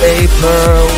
Hey, Pearl.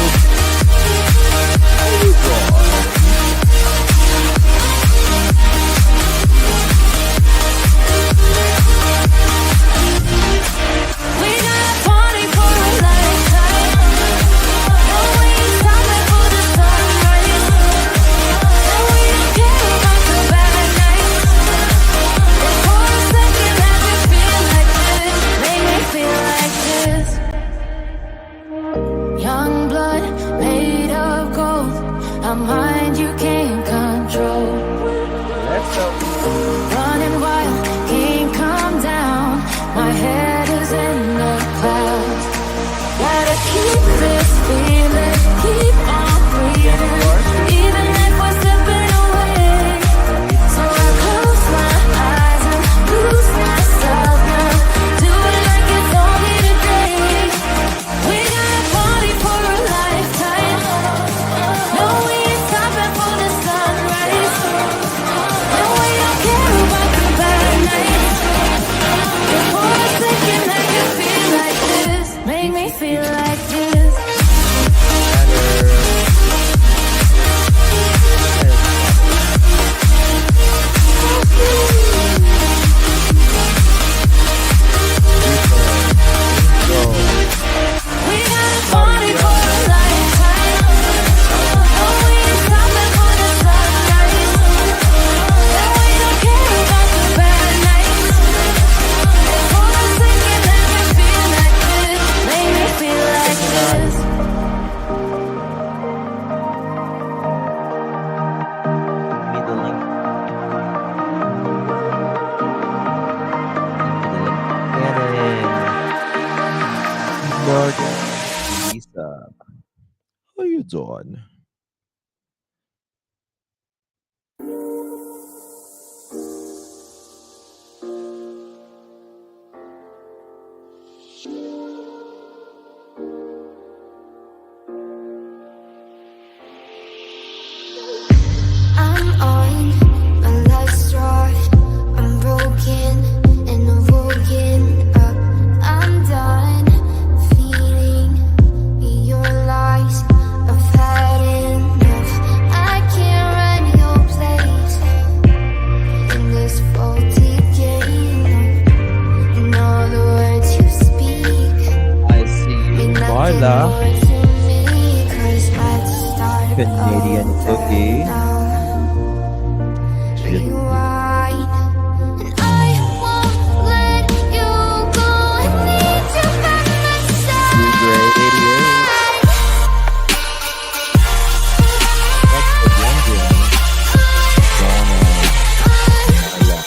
Lisa, how you doing? I'm on my last straw. I'm broken and I'm woken up. I'm done feeling your lies. I've had enough. I can't run your place in this faulty game. And all the words you speak I see mean you, nothing Marla. more to me. 'Cause I'd start Canadian over cookie. now. Rewind, and I won't let you go. I need you by my You great idiot. That's the Indian. Donna. Yeah.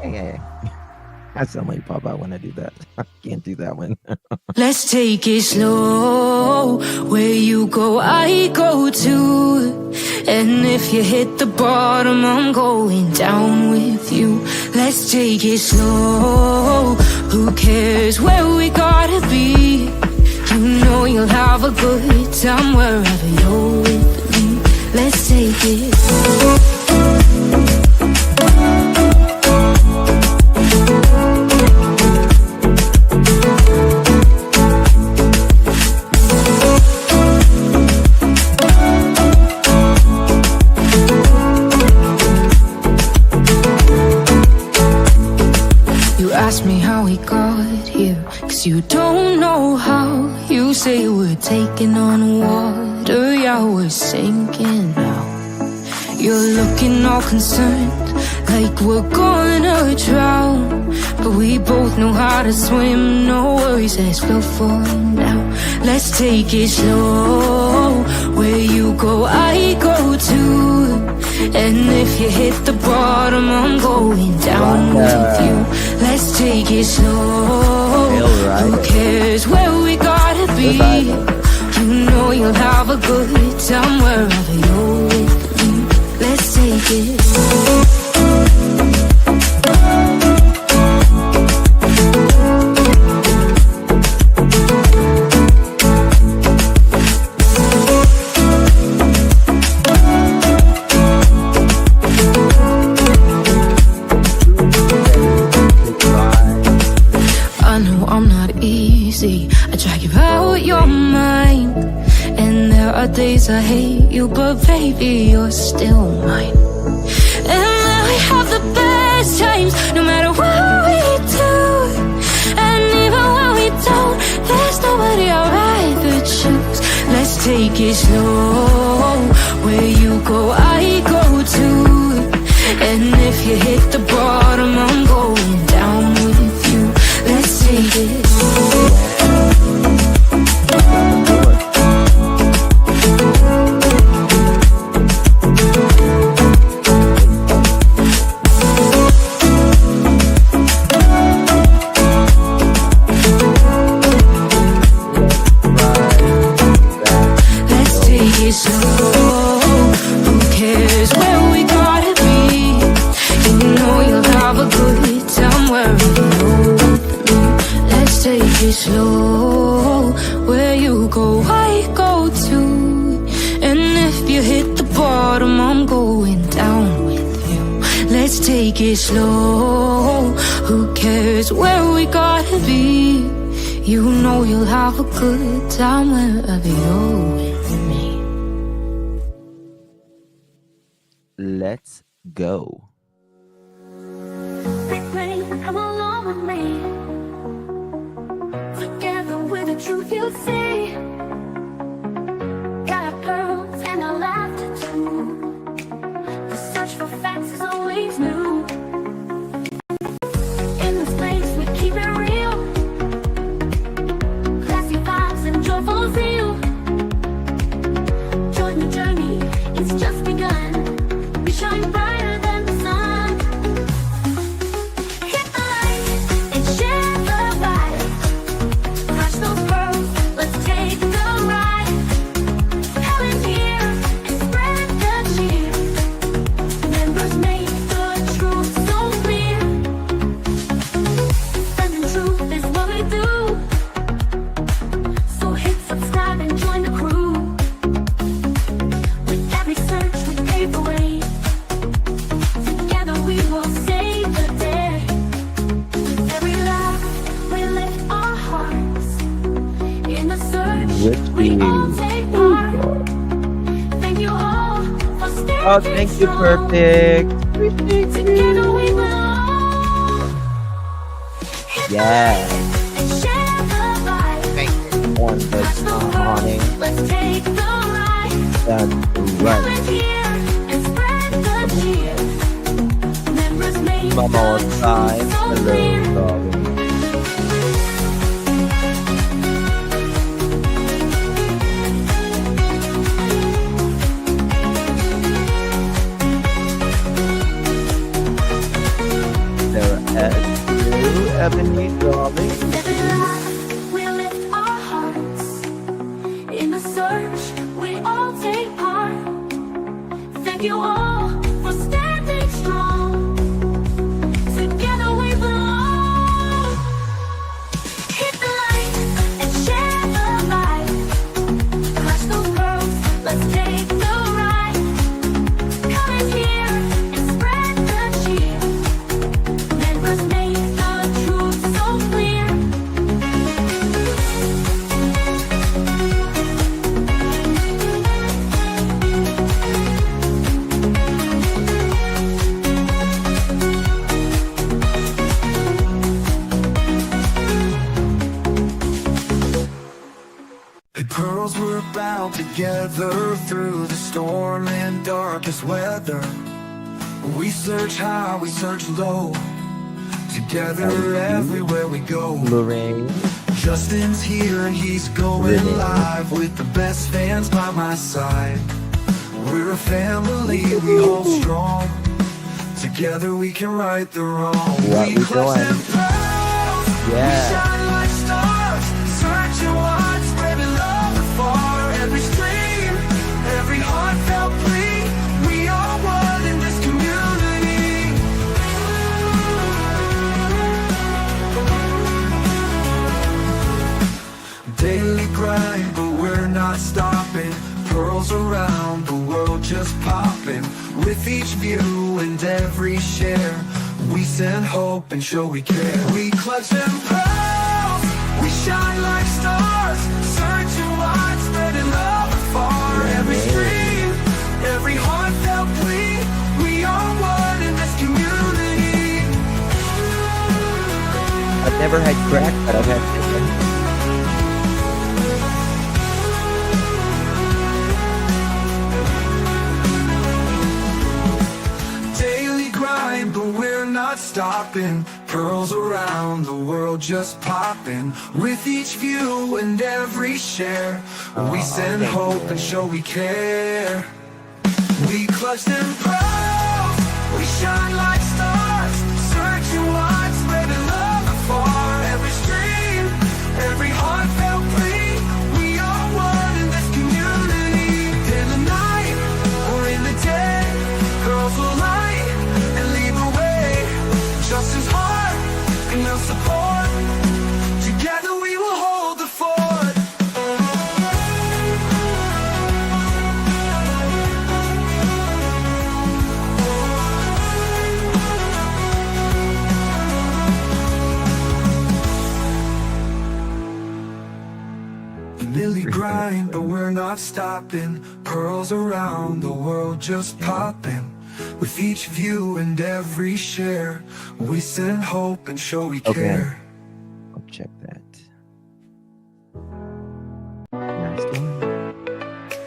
yeah. I sound like Papa when I do that. I can't do that one. Let's take it slow. Where you go, I go too. And if you hit the bottom, I'm going down with you. Let's take it slow. Who cares where we gotta be? You know you'll have a good time wherever you're with me. Let's take it slow. Ask me how we got here, 'cause you don't know how. You say we're taking on water, yeah, we're sinking now. You're looking all concerned, like we're gonna drown. But we both know how to swim, no worries, let's flow for now. Let's take it slow. Where you go, I go too. And if you hit the bottom, I'm going down with you. Let's take it slow. Who cares where we gotta be? You know you'll have a good time wherever you're with me. Let's take it slow. I drag you out your mind, and there are days I hate you, but baby, you're still mine. And then we have the best times, no matter what we do. And even when we don't, there's nobody I'd rather choose. Let's take it slow. Where you go, I go too. And if you hit the bottom, I'm going down with you. Let's take it slow. Slow, where you go, I go too. And if you hit the bottom, I'm going down with you. Let's take it slow. Who cares where we gotta be? You know you'll have a good time wherever you're with me. Let's go. Big rain, come along with me. Together with the truth you see. Got our pearls and our laughter too. The search for facts is always new. In this place we keep it real. Classy vibes and joyful zeal. Join the journey, it's just begun. We shine brighter than the sun. Hit the light and share the vibe. Crush those pearls, let's take the ride. Helen here and spread the cheer. Members make the truth so clear. Spreading truth is what we do. So hit subscribe and join the crew. With every search we pave the way. Together we will save the day. With every laugh we lift our hearts. In the search we all take part. Thank you all for staying. Oh, thank you, perfect. Together we belong. Yeah. And share the vibe. One that's not haunting. Let's take the ride. That's Helen right. here and spread the cheer. Members make Mama the outside. truth so Hello, clear. darling. There having you, darling. Living life, we lift our hearts. In the search, we all take part. Thank you all for standing strong. Together we belong. Hit the light and share the light. Crush the world, let's take the ride. Come in here and spread the cheer. Members make the truth so clear. The pearls were bound together through the storm and darkest weather. We search high, we search low, together everywhere we go. Lorraine. Justin's here and he's going Really? live with the best fans by my side. We're a family, we hold strong. Together we can right the wrong. What we clutch doing? them pearls, Yeah. we shine like stars. Searching wide, spreading love afar. Every stream, every heartfelt plea. We are one in this community. Daily grind, but we're not stopping. Pearls around the world just popping. With each view and every share, we send hope and show we care. We clutch them pearls, we shine like stars. Searching wide, spreading love afar. Every stream, every heartfelt plea. We are one in this community. I've never had crack, but I've had chicken. Daily grind, but we're not stopping. Pearls around the world just popping. With each view and every share, we send hope and show we care. We clutch them pearls, we shine like stars. Searching wide, spreading love afar. Every stream, every heartfelt plea. We are one in this community. In the night or in the day, girls will light and lead the way. Justin's heart and your support. Together we will hold the fort. Daily grind, but we're not stopping. Pearls around the world just popping. With each view and every share, we send hope and show we Okay. care. I'll check that. Last one.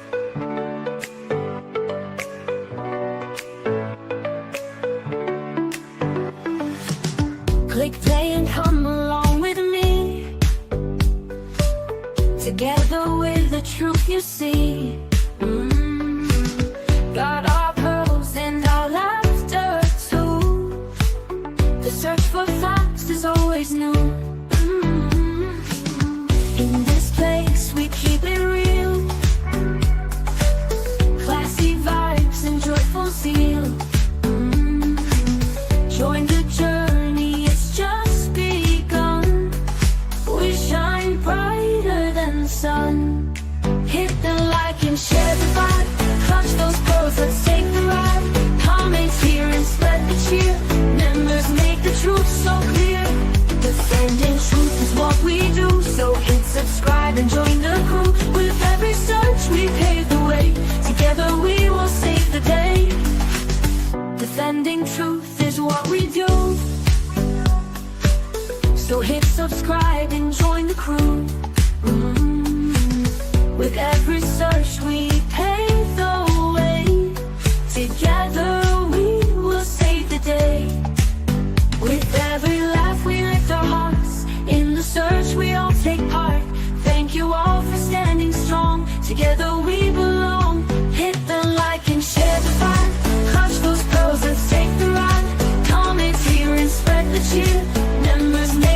Click play and come along with me. Together with the truth you see. Got our pearls and our laughter too. The search for facts is always new. In this place we keep it real. Classy vibes and joyful zeal. Join the journey, it's just begun. We shine brighter than the sun. Hit the like and share the vibe. Clutch those pearls, let's take the ride. Comments here and spread the cheer. Members make the truth so clear. Defending truth is what we do. So hit subscribe and join the crew. With every search we pave the way. Together we will save the day. Defending truth is what we do. So hit subscribe and join the crew. With every search we pave the way. Together we will save the day. With every laugh we lift our hearts. In the search we all take part. Thank you all for standing strong. Together we belong. Hit the like and share the vibe. Clutch those pearls, let's take the ride. Comments here and spread the cheer. Members make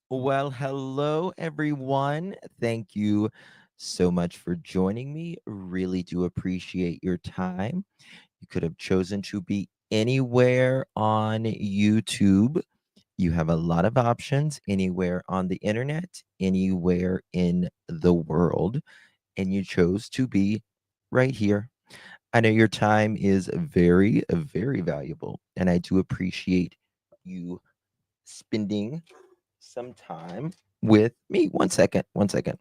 Well, hello, everyone. Thank you so much for joining me. Really do appreciate your time. You could have chosen to be anywhere on YouTube. You have a lot of options anywhere on the internet, anywhere in the world, and you chose to be right here. I know your time is very, very valuable, and I do appreciate you spending some time with me. One second. One second.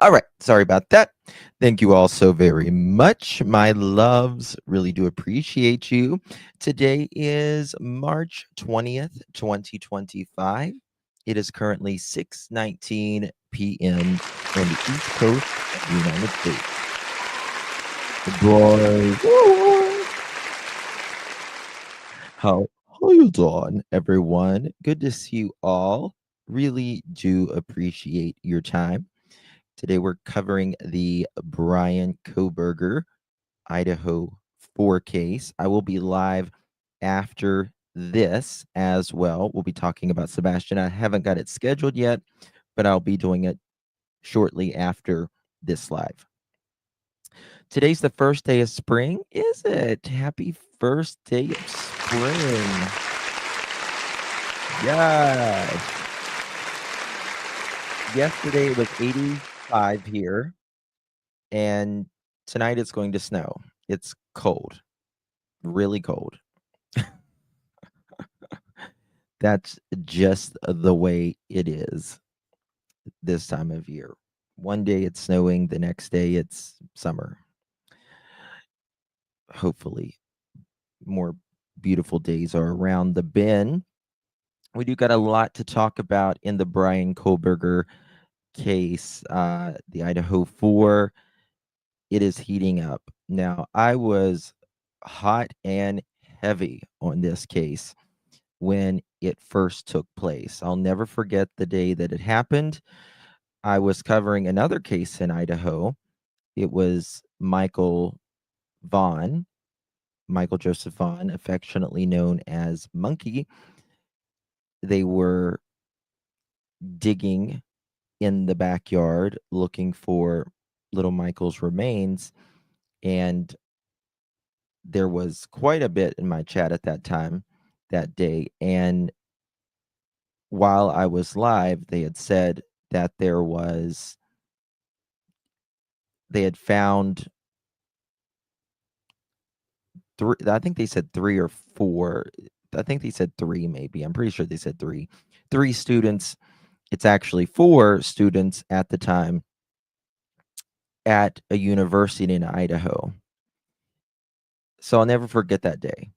All right. Sorry about that. Thank you all so very much. My loves, really do appreciate you. Today is March 20th, 2025. It is currently 6:19 p.m. on the East Coast of the United States. Boy, how you doing, everyone? Good to see you all. Really do appreciate your time. Today we're covering the Bryan Kohberger Idaho 4 case. I will be live after this as well. We'll be talking about Sebastian. I haven't got it scheduled yet, but I'll be doing it shortly after this live. Today's the first day of spring, is it? Happy first day of spring. Yes. Yesterday it was 85 here, and tonight it's going to snow. It's cold, really cold. That's just the way it is this time of year. One day it's snowing, the next day it's summer. Hopefully, more beautiful days are around the bend. We do got a lot to talk about in the Bryan Kohberger case, the Idaho 4. It is heating up. Now, I was hot and heavy on this case when it first took place. I'll never forget the day that it happened. I was covering another case in Idaho. It was Michael Joseph Vaughn, affectionately known as Monkey. They were digging in the backyard looking for little Michael's remains, and there was quite a bit in my chat at that time that day. And while I was live, they had said that they had found three. I think they said three or four. I think they said three, maybe. I'm pretty sure they said three. Three students. It's actually four students at the time at a university in Idaho. So I'll never forget that day.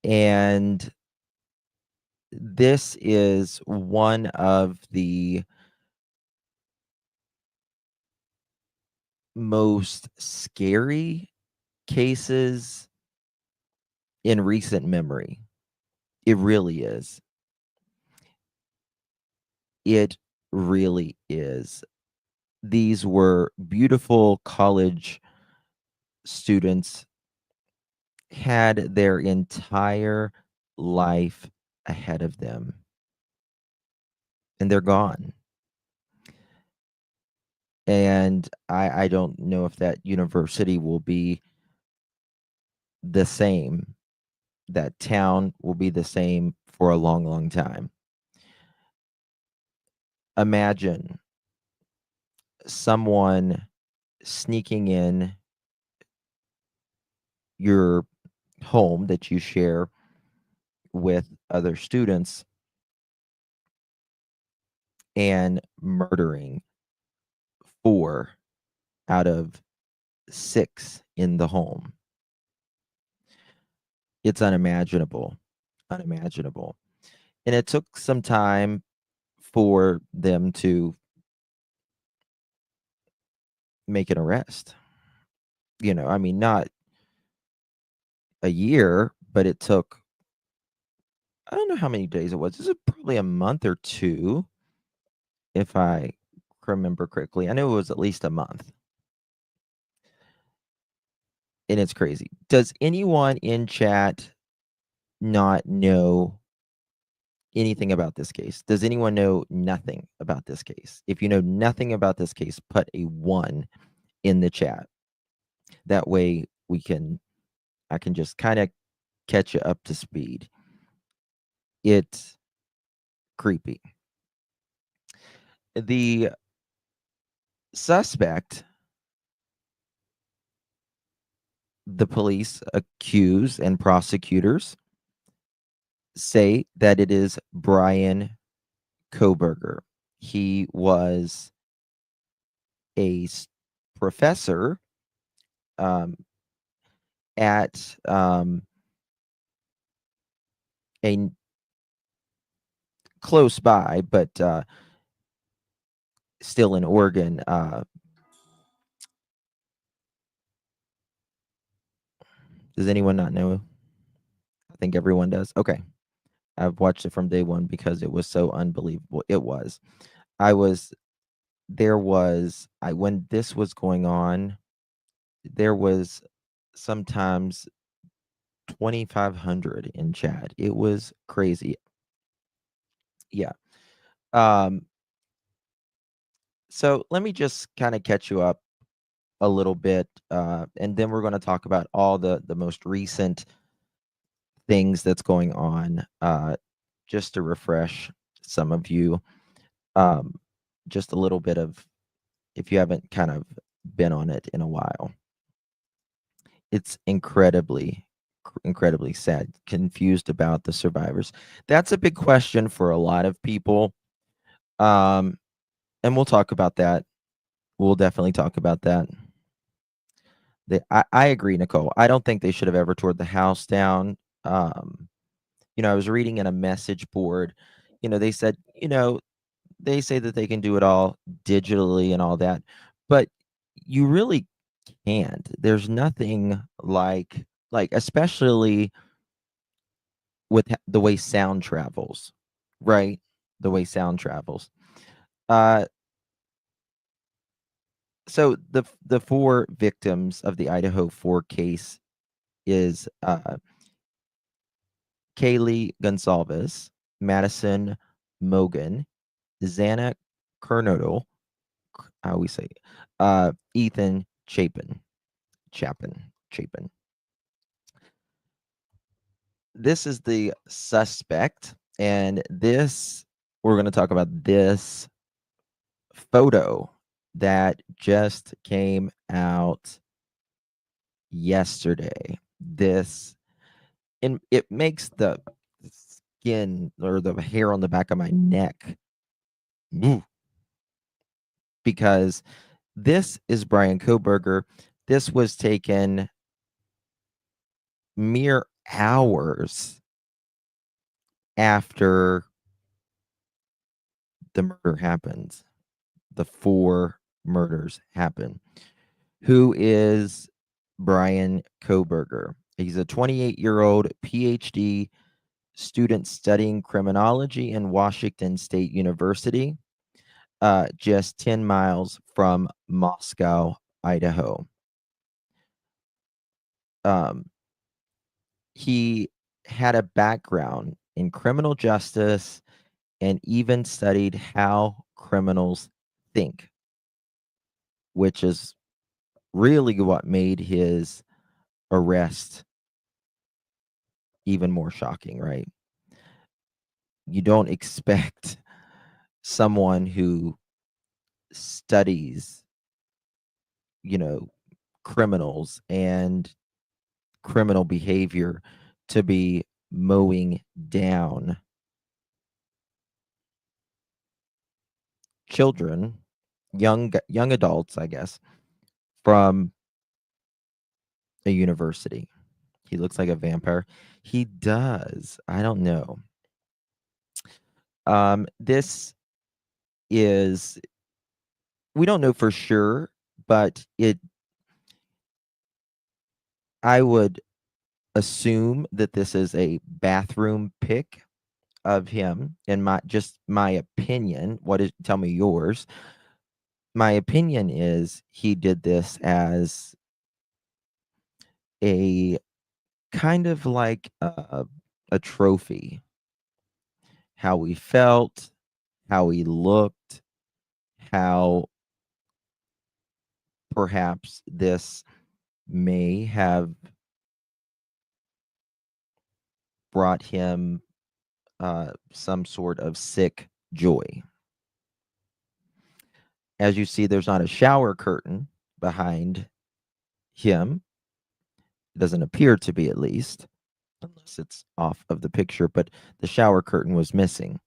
And this is one of the most scary cases in recent memory. It really is. It really is. These were beautiful college students, had their entire life ahead of them, and they're gone. And I don't know if that university will be the same. That town will be the same for a long, long time. Imagine someone sneaking in your home that you share with other students and murdering 4 out of 6 in the home. It's unimaginable, unimaginable. And it took some time for them to make an arrest. I mean, not a year, but it took, I don't know how many days it was. This is probably a month or 2, if I remember correctly. I know it was at least a month. And it's crazy. Does anyone in chat not know anything about this case? Does anyone know nothing about this case? If you know nothing about this case, put a 1 in the chat. That way I can just kind of catch you up to speed. It's creepy. The suspect, the police accuse and prosecutors say that it is Bryan Kohberger. He was a professor at a close by, but still in Oregon. Does anyone not know? I think everyone does. Okay. I've watched it from day one because it was so unbelievable. It was. When this was going on, there was sometimes 2,500 in chat. It was crazy. Yeah. So let me just kind of catch you up a little bit, and then we're going to talk about all the most recent things that's going on, just to refresh some of you, just a little bit of, if you haven't kind of been on it in a while. It's incredibly sad, confused about the survivors. That's a big question for a lot of people, and we'll talk about that. We'll definitely talk about that. I agree, Nicole. I don't think they should have ever tore the house down. I was reading in a message board, they said, they say that they can do it all digitally and all that, but you really can't. There's nothing like especially with the way sound travels, right? The way sound travels. So the 4 victims of the Idaho 4 case is Kaylee Gonsalves, Madison Mogan, Xana Kernodle, I always say, Ethan Chapin. This is the suspect, and we're going to talk about this photo that just came out yesterday. And it makes the skin or the hair on the back of my neck move, because this is Bryan Kohberger. This was taken mere hours after the murder happens. The 4 murders happen. Who is Bryan Kohberger? He's a 28-year-old PhD student studying criminology in Washington State University, just 10 miles from Moscow, Idaho. He had a background in criminal justice and even studied how criminals think, which is really what made his arrest even more shocking, right? You don't expect someone who studies, criminals and criminal behavior to be mowing down children, young adults, I guess, from a university. He looks like a vampire. He does. I don't know. This is, we don't know for sure, but I would assume that this is a bathroom pic of him, in my opinion. Tell me yours. my opinion is he did this as a kind of like a trophy. How he felt, how he looked, how perhaps this may have brought him some sort of sick joy. As you see, there's not a shower curtain behind him. It doesn't appear to be, at least, unless it's off of the picture, but the shower curtain was missing,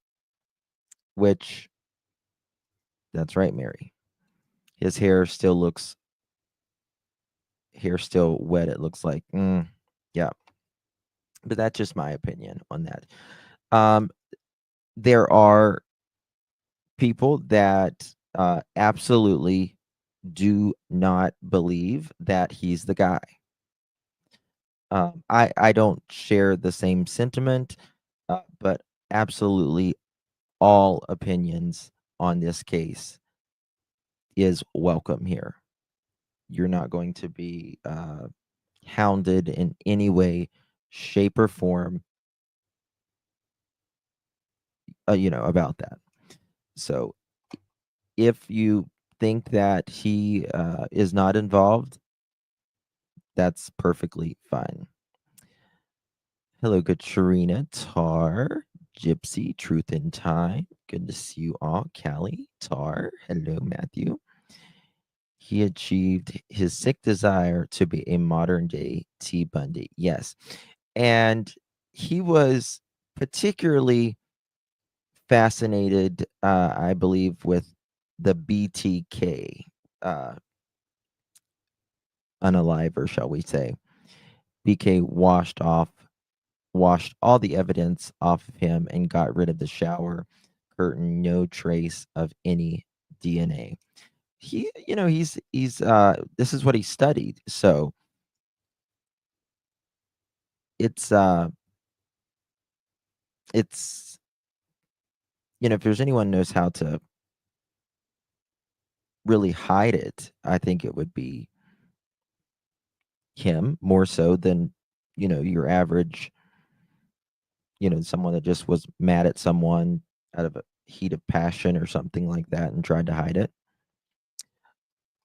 which, that's right, Mary. His hair still wet, it looks like. Yeah. But that's just my opinion on that. There are people that absolutely do not believe that he's the guy. I don't share the same sentiment, but absolutely all opinions on this case is welcome here. You're not going to be hounded in any way, shape, or form, about that. So if you think that he is not involved, that's perfectly fine. Hello, good Sharina, Tar, Gypsy, Truth in Time. Good to see you all. Callie, Tar. Hello, Matthew. He achieved his sick desire to be a modern day T. Bundy. Yes. And he was particularly fascinated, I believe, with the BTK unaliver, shall we say. BK washed all the evidence off of him and got rid of the shower curtain, no trace of any DNA. He's this is what he studied. So it's if there's anyone knows how to really hide it, I think it would be him, more so than your average, someone that just was mad at someone out of a heat of passion or something like that and tried to hide it.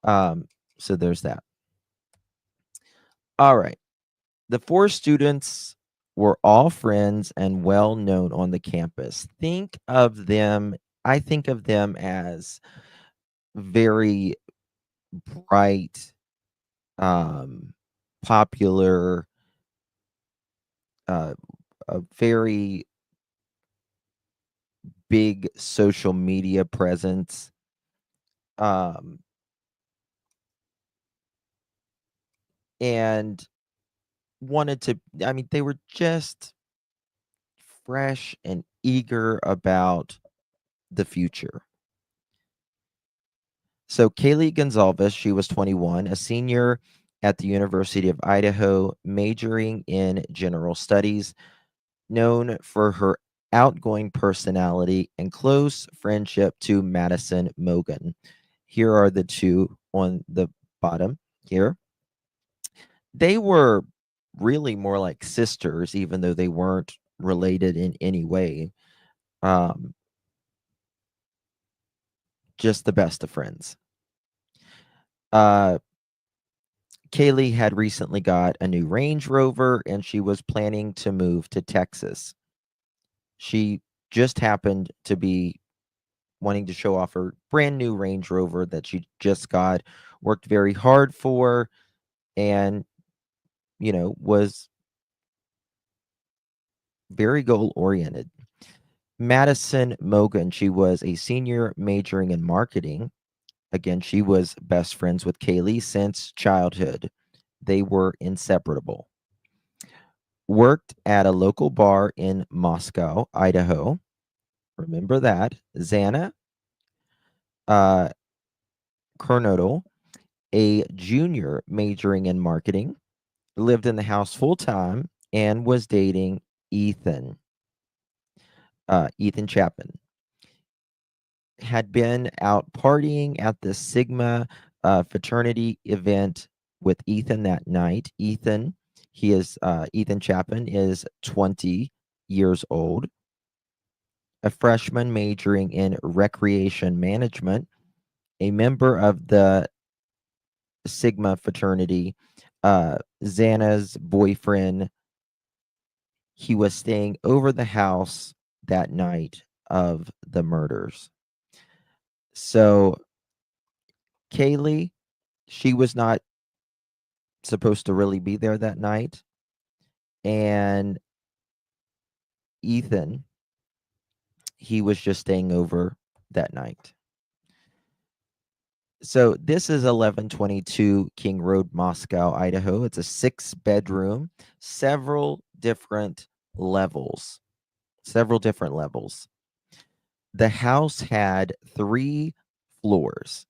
So there's that. All right. The four students were all friends and well known on the campus. I think of them as very bright, popular, a very big social media presence. And they were just fresh and eager about the future. So Kaylee Gonzalez, she was 21, a senior at the University of Idaho, majoring in general studies, known for her outgoing personality and close friendship to Madison Mogan. Here are the two on the bottom here. They were really more like sisters, even though they weren't related in any way. Just the best of friends. Kaylee had recently got a new Range Rover and she was planning to move to Texas. She just happened to be wanting to show off her brand new Range Rover that she just got, worked very hard for, and, was very goal oriented. Madison Mogan, she was a senior majoring in marketing. Again, she was best friends with Kaylee since childhood. They were inseparable. Worked at a local bar in Moscow, Idaho. Remember that. Xana Kernodle, a junior majoring in marketing, lived in the house full time and was dating Ethan Chapman. had been out partying at the Sigma fraternity event with Ethan that night. Ethan Chapman is 20 years old, a freshman majoring in recreation management, a member of the Sigma fraternity, Xana's boyfriend. He was staying over the house that night of the murders. So Kaylee, she was not supposed to really be there that night. And Ethan, he was just staying over that night. So this is 1122 King Road, Moscow, Idaho. It's a 6-bedroom, several different levels. Several different levels. The house had 3 floors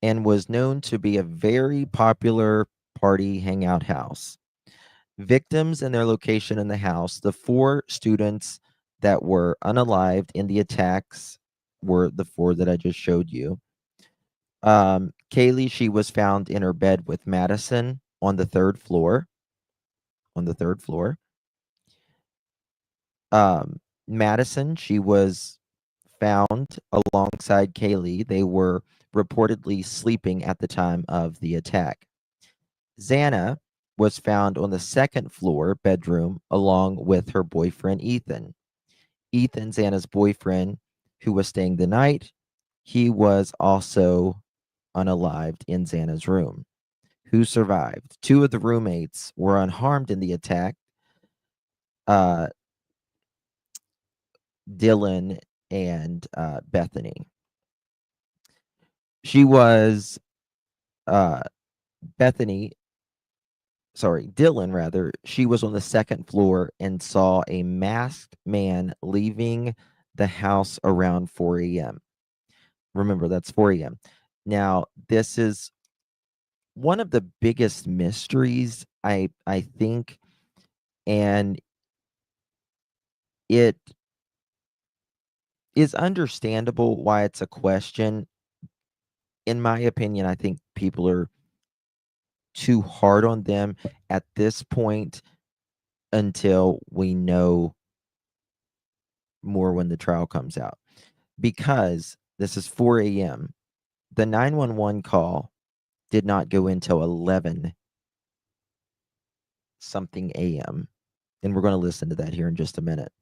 and was known to be a very popular party hangout house. Victims and their location in the house, the 4 students that were unalived in the attacks were the 4 that I just showed you. Kaylee, she was found in her bed with Madison on the 3rd floor. On the 3rd floor. Madison, she was found alongside Kaylee. They were reportedly sleeping at the time of the attack. Xana was found on the 2nd floor bedroom along with her boyfriend Ethan. Ethan, Xana's boyfriend, who was staying the night, he was also unalived in Xana's room. Who survived? 2 of the roommates were unharmed in the attack. Dylan and Bethany. She was Dylan rather, she was on the 2nd floor and saw a masked man leaving the house around 4 a.m. Remember, that's 4 a.m. Now, this is one of the biggest mysteries, I think, and it is understandable why it's a question. In my opinion, I think people are too hard on them at this point until we know more when the trial comes out. Because this is 4 a.m. The 911 call did not go until 11 something a.m. And we're going to listen to that here in just a minute.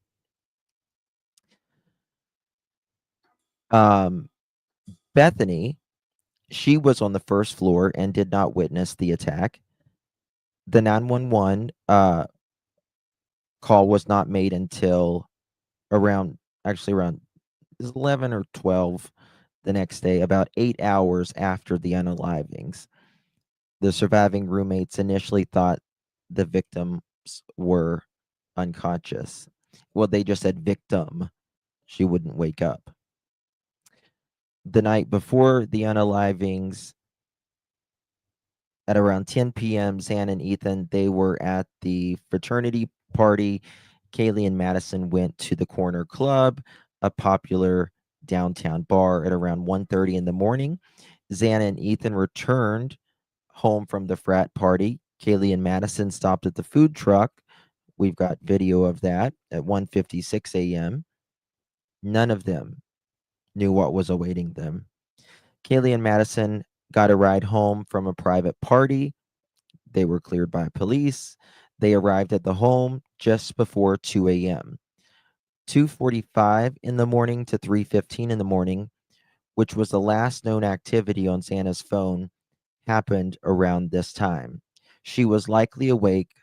Bethany, she was on the 1st floor and did not witness the attack. The 911 call was not made until around 11 or 12 the next day, about 8 hours after the unalivings. The surviving roommates initially thought the victims were unconscious. Well, they just said victim. She wouldn't wake up. The night before the unalivings, at around 10 p.m., Xana and Ethan, they were at the fraternity party. Kaylee and Madison went to the Corner Club, a popular downtown bar, at around 1:30 in the morning. Xana and Ethan returned home from the frat party. Kaylee and Madison stopped at the food truck. We've got video of that at 1:56 a.m. None of them knew what was awaiting them. Kaylee and Madison got a ride home from a private party. They were cleared by police. They arrived at the home just before 2 a.m. 2:45 in the morning to 3:15 in the morning, which was the last known activity on Xana's phone, happened around this time. She was likely awake,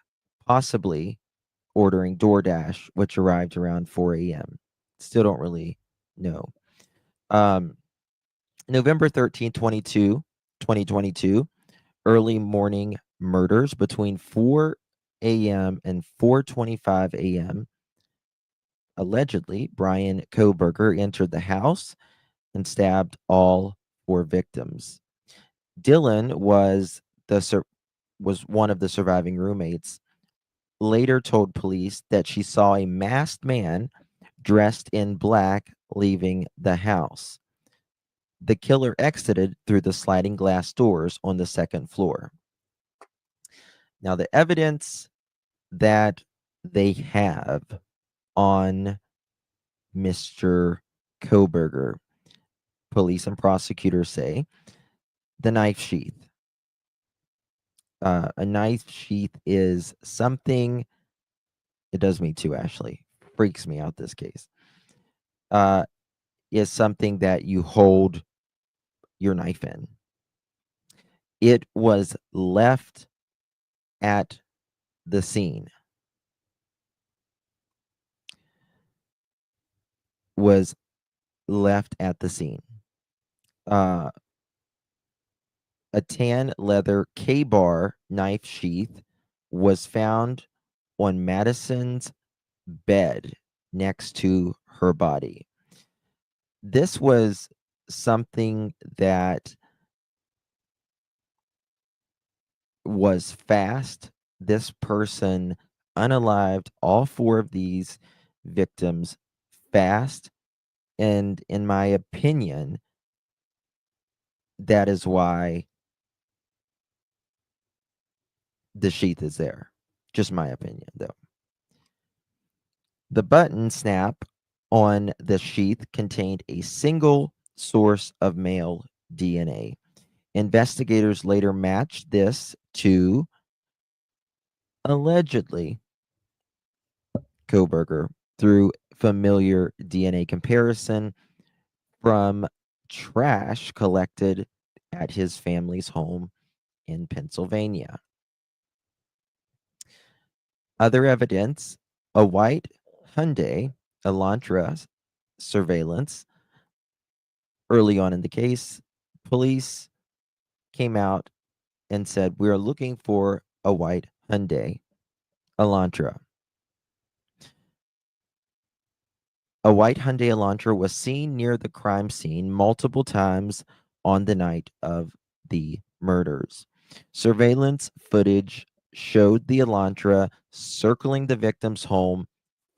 possibly ordering DoorDash, which arrived around 4 a.m. Still don't really know. November 13th, 2022, early morning murders between 4 a.m. and 4:25 a.m. Allegedly, Bryan Kohberger entered the house and stabbed all 4 victims. Dylan was one of the surviving roommates. Later told police that she saw a masked man dressed in black leaving the house. the killer exited through the sliding glass doors on the second floor. Now, the evidence that they have on Mr. Kohberger, police and prosecutors say, the knife sheath. A knife sheath is something, it does me too, Ashley. Freaks me out, this case. Is something that you hold your knife in. It was left at the scene. Was left at the scene. A tan leather K-bar knife sheath was found on Madison's bed next to her body. This was something that was fast. This person unalived all four of these victims fast. And in my opinion, that is why the sheath is there. Just my opinion, though. The button snap on the sheath contained a single source of male DNA. Investigators later matched this to allegedly Kohberger through familiar DNA comparison from trash collected at his family's home in Pennsylvania. Other evidence, a white Hyundai Elantra surveillance. Early on in the case, police came out and said, we are looking for a white Hyundai Elantra. A white Hyundai Elantra was seen near the crime scene multiple times on the night of the murders. Surveillance footage showed the Elantra circling the victim's home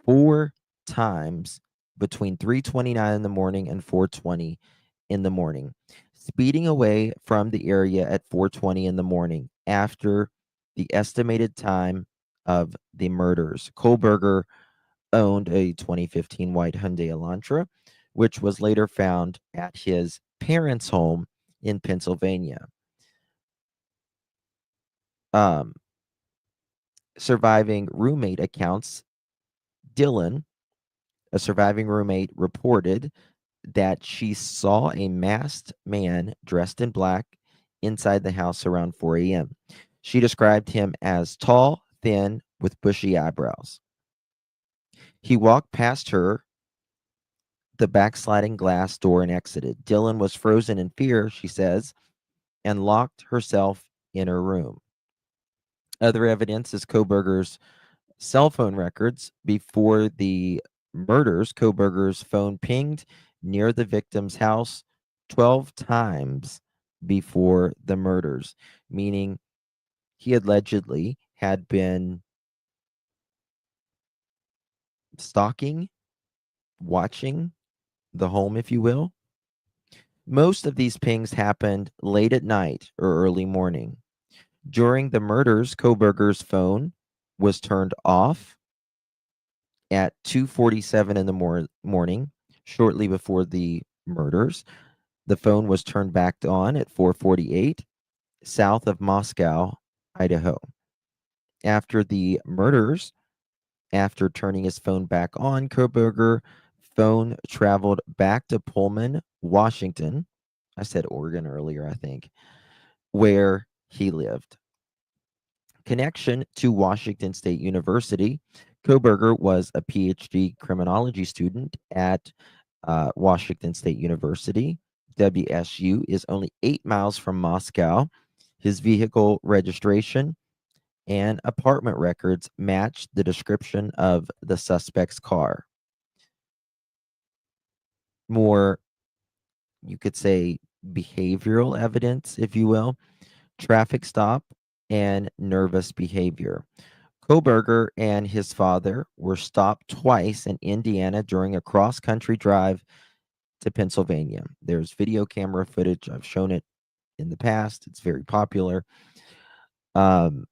4 times between 3:29 in the morning and 4:20 in the morning, speeding away from the area at 4:20 in the morning after the estimated time of the murders. Kohberger owned a 2015 white Hyundai Elantra, which was later found at his parents' home in Pennsylvania. Surviving roommate accounts, Dylan, a surviving roommate, reported that she saw a masked man dressed in black inside the house around 4 a.m. She described him as tall, thin, with bushy eyebrows. He walked past her, the backsliding glass door, and exited. Dylan was frozen in fear, she says, and locked herself in her room. Other evidence is Kohberger's cell phone records. Before the murders, Kohberger's phone pinged near the victim's house 12 times before the murders, meaning he allegedly had been stalking, watching the home, if you will. Most of these pings happened late at night or early morning. During the murders, Kohberger's phone was turned off at 2:47 in the morning, shortly before the murders. The phone was turned back on at 4:48 south of Moscow, Idaho. After the murders, after turning his phone back on, Kohberger phone traveled back to Pullman, Washington. I said Oregon earlier, I think, where he lived. Connection to Washington State University. Kohberger was a PhD criminology student at Washington State University. WSU is only 8 miles from Moscow. His vehicle registration and apartment records matched the description of the suspect's car. More, you could say, behavioral evidence, if you will. Traffic stop and nervous behavior. Kohberger and his father were stopped twice in Indiana during a cross-country drive to Pennsylvania. There's video camera footage. I've shown it in the past. It's very popular. Um,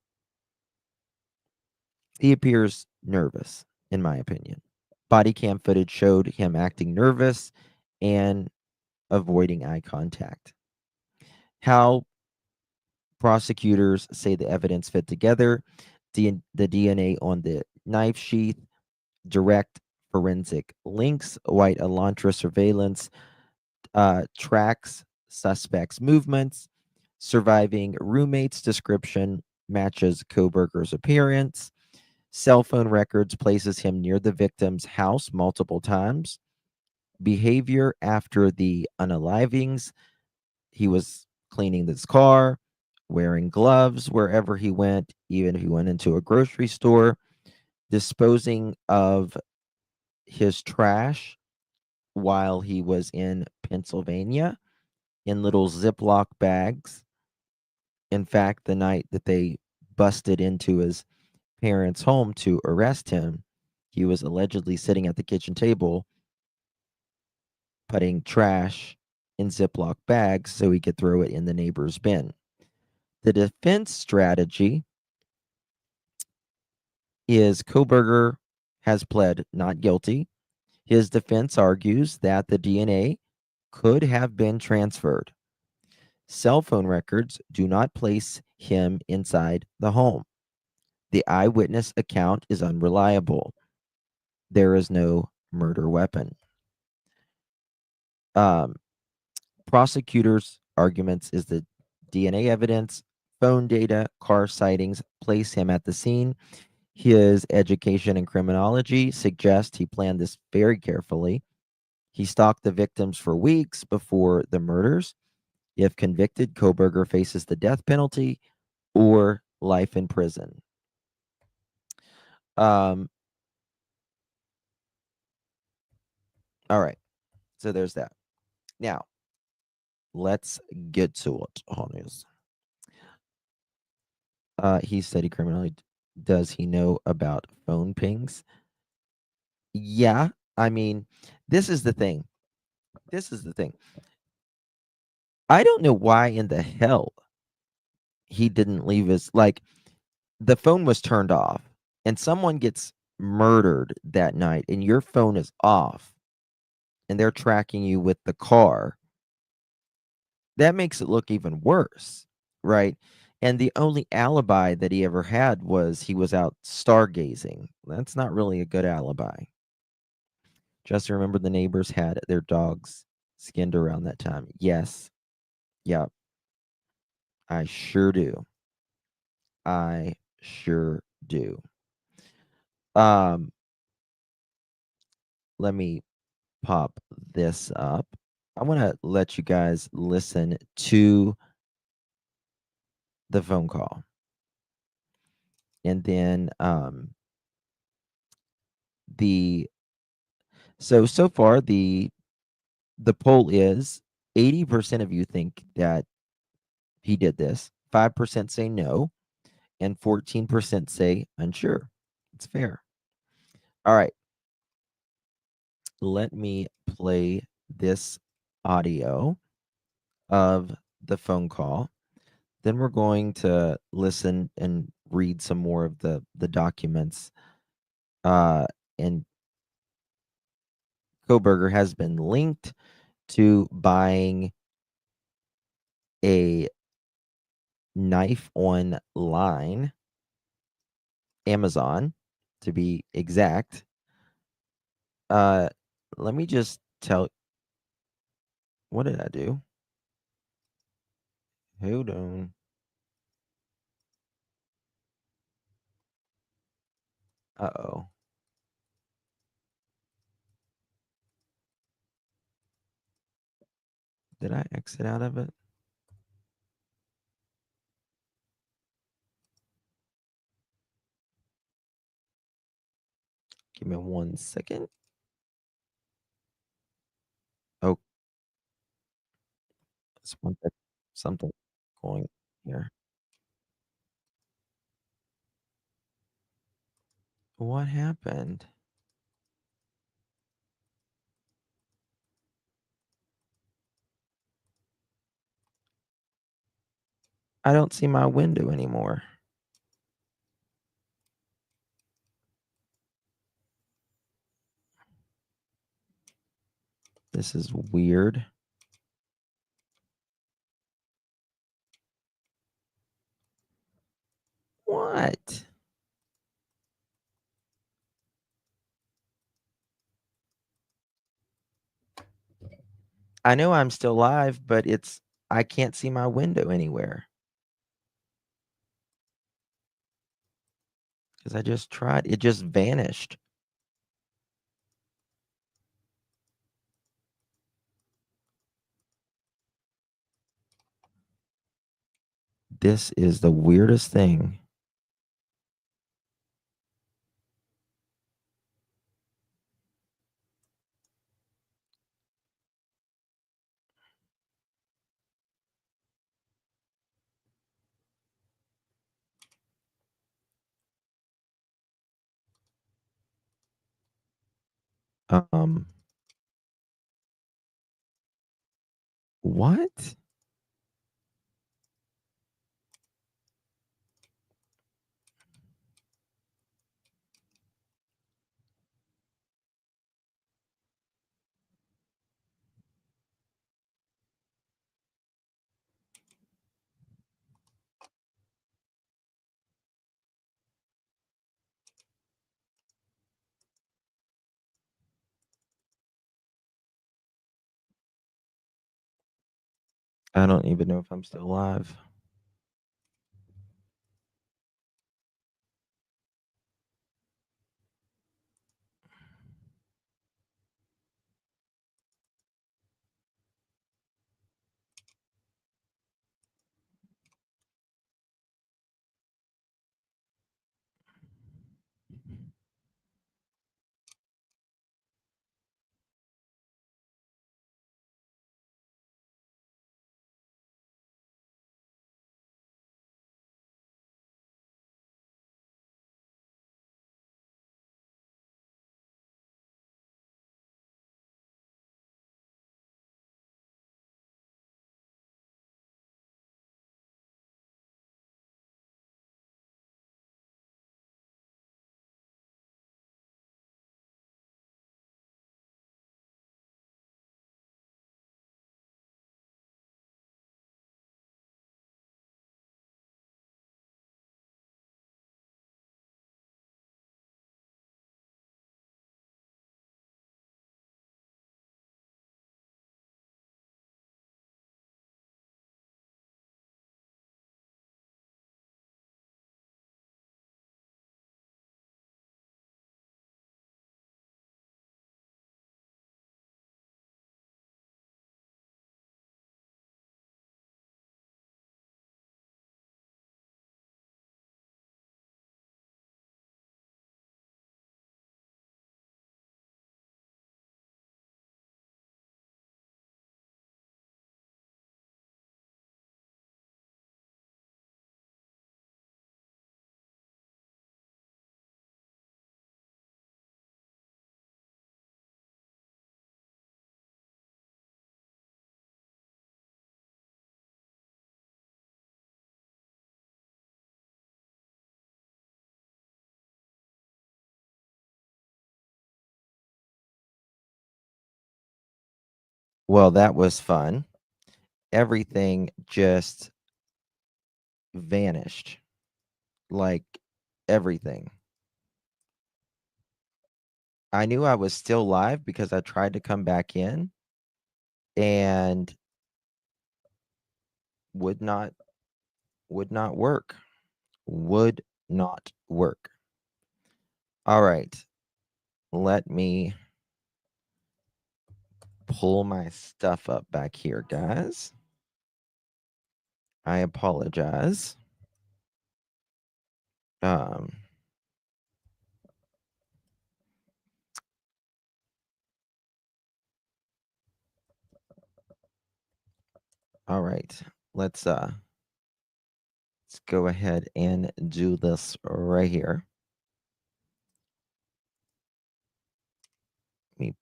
he appears nervous, in my opinion. Body cam footage showed him acting nervous and avoiding eye contact. How prosecutors say the evidence fit together: the DNA on the knife sheath, direct forensic links, white Elantra surveillance tracks suspects' movements, surviving roommate's description matches Kohberger's appearance, cell phone records places him near the victim's house multiple times, behavior after the unalivings. He was cleaning this car, wearing gloves wherever he went, even if he went into a grocery store, disposing of his trash while he was in Pennsylvania in little Ziploc bags. In fact, the night that they busted into his parents' home to arrest him, he was allegedly sitting at the kitchen table putting trash in Ziploc bags so he could throw it in the neighbor's bin. The defense strategy is Kohberger has pled not guilty. His defense argues that the DNA could have been transferred. Cell phone records do not place him inside the home. The eyewitness account is unreliable. There is no murder weapon. Um, prosecutors' arguments is that DNA evidence, phone data, car sightings place him at the scene. His education in criminology suggests he planned this very carefully. He stalked the victims for weeks before the murders. If convicted, Kohberger faces the death penalty or life in prison. Um, all right. So there's that. Now, let's get to it, honeys. He studied criminology. Does he know about phone pings? Yeah. I mean, this is the thing. This is the thing. I don't know why in the hell he didn't leave his, like, the phone was turned off and someone gets murdered that night and your phone is off and they're tracking you with the car. That makes it look even worse, right? And the only alibi that he ever had was he was out stargazing. That's not really a good alibi. Just remember the neighbors had their dogs skinned around that time. Yes. Yeah, I sure do. I sure do. Um, let me pop this up. I want to let you guys listen to the phone call. And then the so far the poll is 80% of you think that he did this. 5% say no and 14% say unsure. It's fair. All right. Let me play this audio of the phone call. Then we're going to listen and read some more of the documents. And Kohberger has been linked to buying a knife online, Amazon to be exact. Let me just tell, what did I do? Hold on. Uh-oh. Did I exit out of it? Give me 1 second. Oh, something going here. What happened? I don't see my window anymore. This is weird. What? I know I'm still live, but I can't see my window anywhere. Because I just tried. It just vanished. This is the weirdest thing. Um, what? I don't even know if I'm still live. Well, that was fun. Everything just vanished. Like everything. I knew I was still live because I tried to come back in and would not would not work. Would not work. All right. Let me pull my stuff up back here, guys. I apologize. Um all right. Let's go ahead and do this right here. Me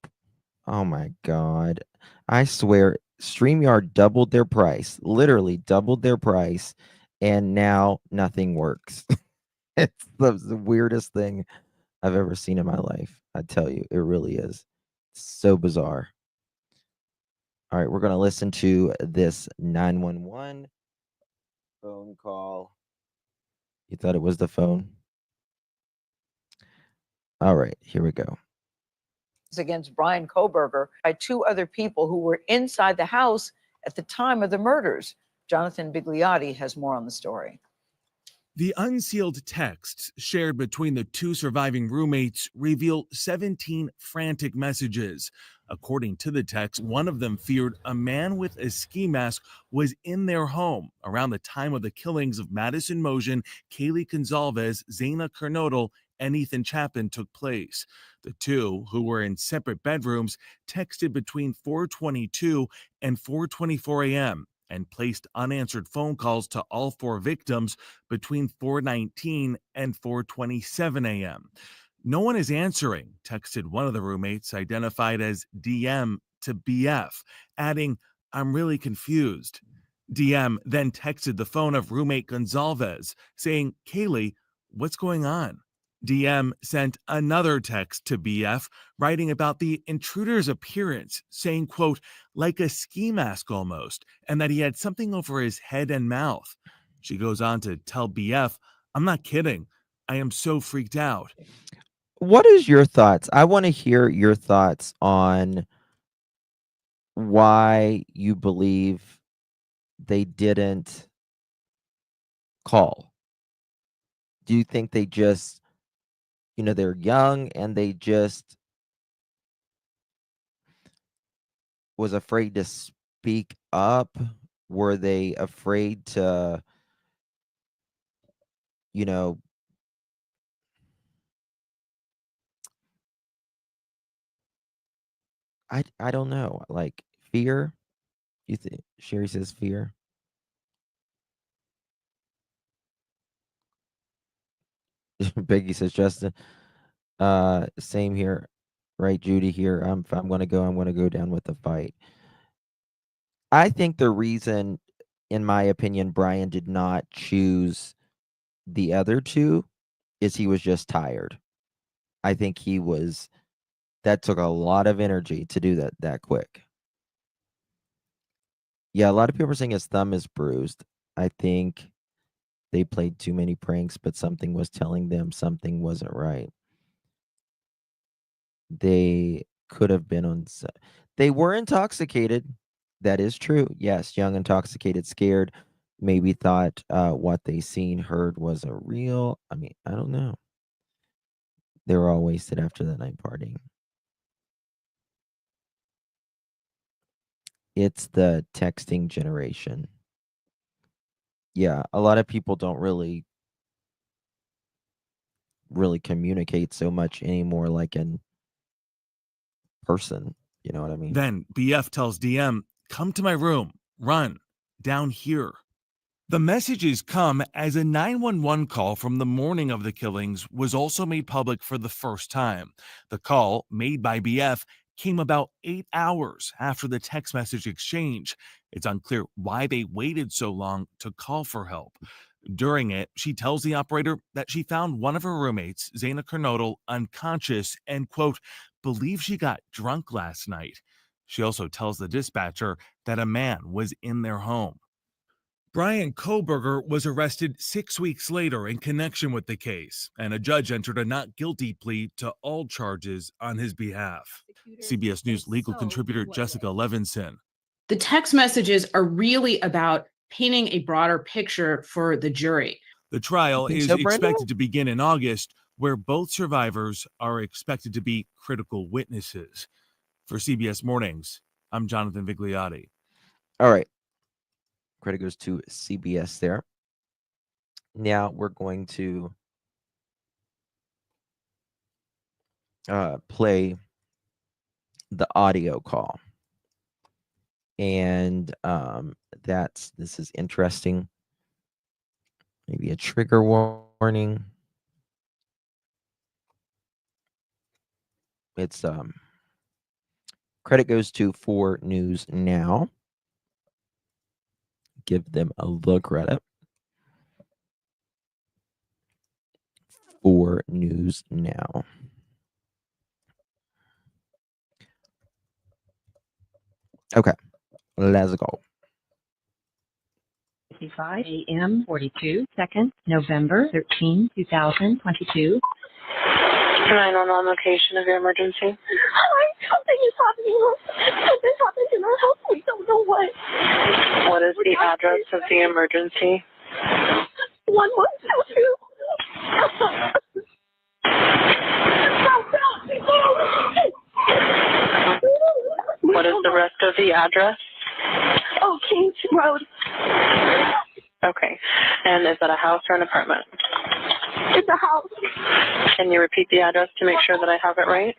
Oh my god. I swear StreamYard doubled their price. Literally doubled their price and now nothing works. It's the weirdest thing I've ever seen in my life. I tell you, it really is. So bizarre. All right, we're going to listen to this 911 phone call. You thought it was the phone? All right, here we go. Against Bryan Kohberger by two other people who were inside the house at the time of the murders. Jonathan Bigliotti has more on the story. The unsealed texts shared between the two surviving roommates reveal 17 frantic messages. According to the text, one of them feared a man with a ski mask was in their home around the time of the killings of Madison Mosion, Kaylee Gonzalez, Zaina Kernodle, and Ethan Chapin took place. The two, who were in separate bedrooms, texted between 4:22 and 4:24 a.m. and placed unanswered phone calls to all four victims between 4:19 and 4:27 a.m. No one is answering, texted one of the roommates, identified as DM, to BF, adding, "I'm really confused." DM then texted the phone of roommate Gonzalez, saying, "Kaylee, what's going on?" DM sent another text to BF, writing about the intruder's appearance, saying, quote, "like a ski mask almost, and that he had something over his head and mouth." She goes on to tell BF, "I'm not kidding. I am so freaked out." What is your thoughts? I want to hear your thoughts on why you believe they didn't call. Do you think they just, they're young and they just was afraid to speak up? Were they afraid to, you know, I don't know, like fear? You think Sherry says fear? Peggy says Justin. Same here, right, Judy? Here, if I'm gonna go down with the fight. I think the reason, in my opinion, Brian did not choose the other two is he was just tired. I think that took a lot of energy to do that quick. Yeah, a lot of people are saying his thumb is bruised. I think they played too many pranks, but something was telling them something wasn't right. They could have been they were intoxicated. That is true. Yes, young, intoxicated, scared, maybe thought what they seen, heard wasn't real. I mean, I don't know. They were all wasted after that night partying. It's the texting generation. Yeah, a lot of people don't really communicate so much anymore like in person. You know what I mean? Then BF tells DM, "Come to my room. Run. Down here." The messages come as a 911 call from the morning of the killings was also made public for the first time. The call, made by BF, came about 8 hours after the text message exchange. It's unclear why they waited so long to call for help. During it, she tells the operator that she found one of her roommates, Zaina Kernodle, unconscious and, quote, "believe she got drunk last night." She also tells the dispatcher that a man was in their home. Bryan Kohberger was arrested 6 weeks later in connection with the case, and a judge entered a not guilty plea to all charges on his behalf. CBS News legal contributor Jessica Levinson. The text messages are really about painting a broader picture for the jury. The trial is so, Brenda? expected to begin in August, where both survivors are expected to be critical witnesses. For CBS Mornings, I'm Jonathan Vigliotti. All right. Credit goes to CBS there. Now we're going to play the audio call. And this is interesting. Maybe a trigger warning. It's credit goes to 4 News Now. Give them a look credit. 4 News Now. Okay, let's go. 55 a.m. 42 seconds, November 13, 2022. 911 location of your emergency. Something is happening. Something happened in our house. We don't know what. What is the address of the emergency? 1122. What is the rest of the address? Oh, Kings Road. Okay. And is that a house or an apartment? It's a house. Can you repeat the address to make sure that I have it right?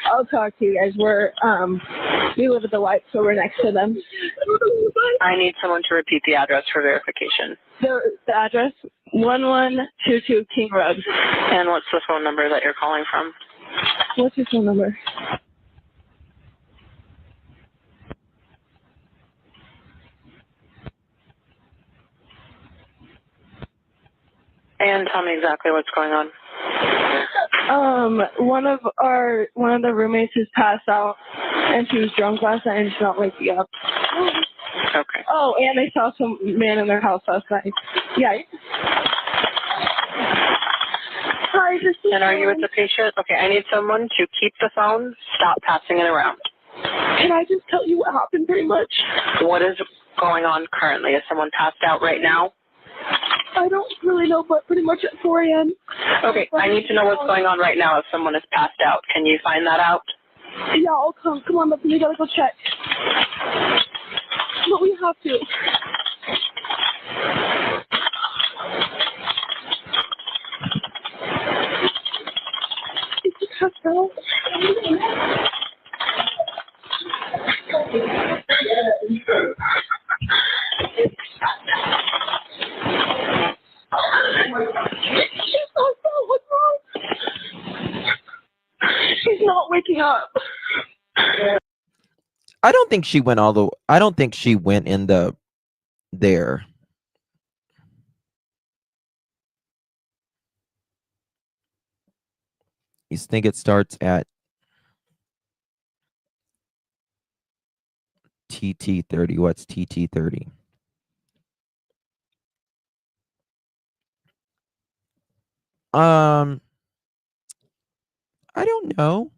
I'll talk to you guys. We live at the White, so we're next to them. I need someone to repeat the address for verification. The address, 1122 King Road. And what's the phone number that you're calling from? What's your phone number? And tell me exactly what's going on. One of the roommates has passed out, and she was drunk last night and she's not waking up. Okay. Oh, and they saw some man in their house last night. Yeah. Hi, this is And are you with the patient? Okay, I need someone to keep the phone, stop passing it around. Can I just tell you what happened pretty much? What is going on currently? Is someone passed out right now? I don't really know, but pretty much at 4 a.m. Okay, I need to know what's going on right now if someone is passed out. Can you find that out? Yeah, I'll come. Come on, but we gotta go check. But we have to. Is it passed out? What's wrong? She's not waking up. I don't think she went I don't think she went in there. You think it starts at TT30. What's TT30? I don't know.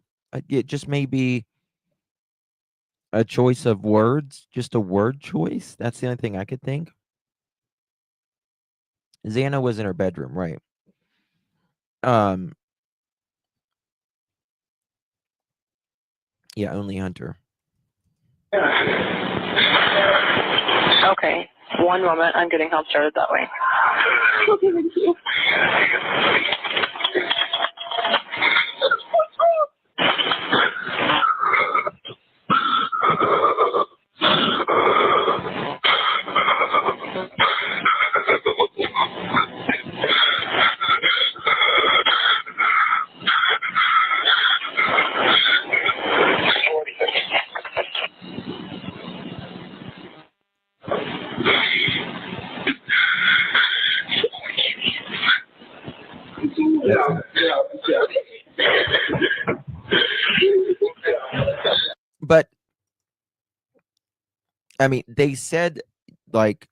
It just may be a choice of words, just a word choice. That's the only thing I could think. Xana was in her bedroom, right? Yeah, only Hunter. Okay, one moment. I'm getting help started that way. Okay, thank you. But I mean, they said, like,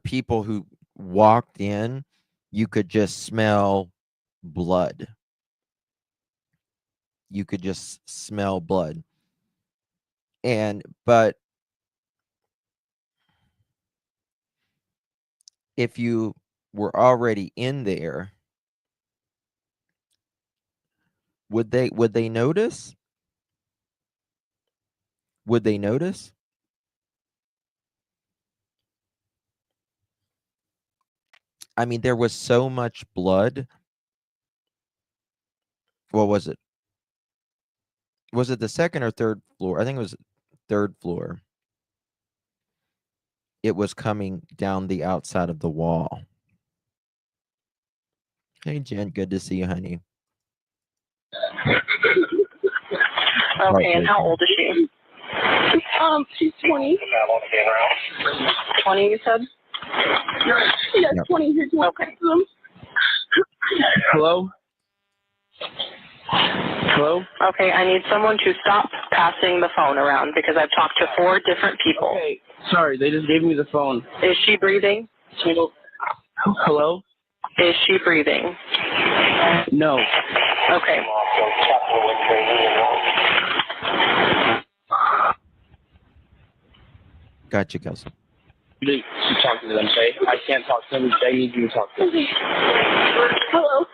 people who walked in, you could just smell blood. You could just smell blood. But if you were already in there, would they notice? Would they notice? I mean, there was so much blood. What was it? Was it the second or third floor? I think it was third floor. It was coming down the outside of the wall. Hey, Jen, good to see you, honey. Okay, and how old is she? She's 20. 20, you said? Yeah, 20. Here's one. Okay. Hello? Hello? Okay, I need someone to stop passing the phone around because I've talked to 4 different people. Okay, sorry, they just gave me the phone. Is she breathing? Hello? Is she breathing? No. Okay. Gotcha, Kelsey. You should talk to them, okay? I can't talk to them. They need you to talk to them. Hello.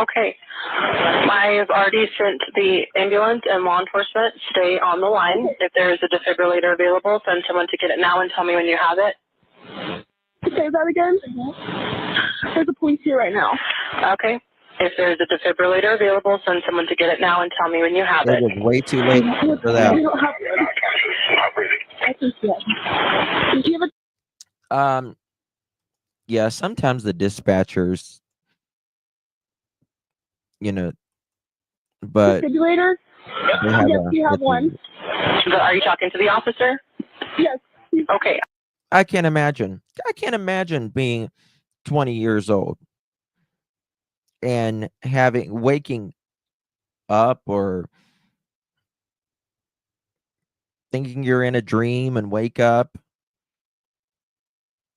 Okay. I've already sent the ambulance and law enforcement. Stay on the line. If there is a defibrillator available, send someone to get it now and tell me when you have it. Say that again? There's a police here right now. Okay. If there's a defibrillator available, send someone to get it now and tell me when you have it. It is way too late for that. We don't have one. I think yes. Did you have a Yeah, sometimes the dispatchers, but defibrillator? they have Yes, we have one. Are you talking to the officer? Yes. Okay. I can't imagine being 20 years old and waking up or thinking you're in a dream and wake up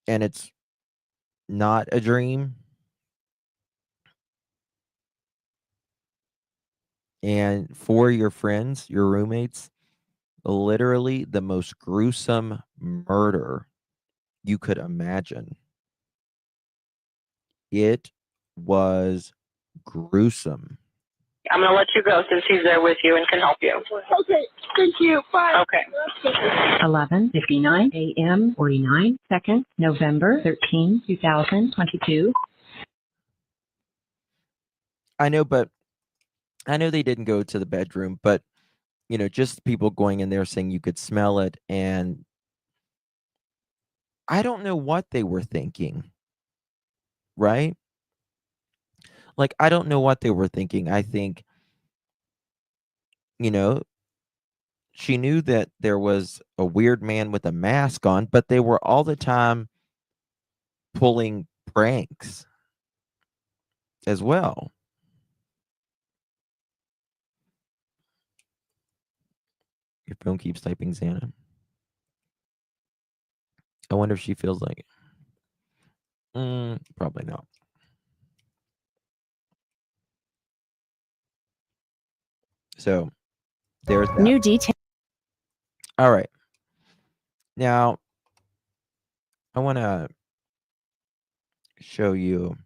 and it's not a dream. And for your friends, your roommates, literally the most gruesome murder you could imagine. It was gruesome. I'm going to let you go since he's there with you and can help you. Okay. Thank you. Bye. Okay. 11:59 a.m. 49 seconds, November 13, 2022. I know they didn't go to the bedroom, but just people going in there saying you could smell it, and I don't know what they were thinking, right? Like, I don't know what they were thinking. I think, she knew that there was a weird man with a mask on, but they were all the time pulling pranks as well. Your phone keeps typing Xana. I wonder if she feels like it. Probably not. So there's that. New detail. All right. Now, I want to show you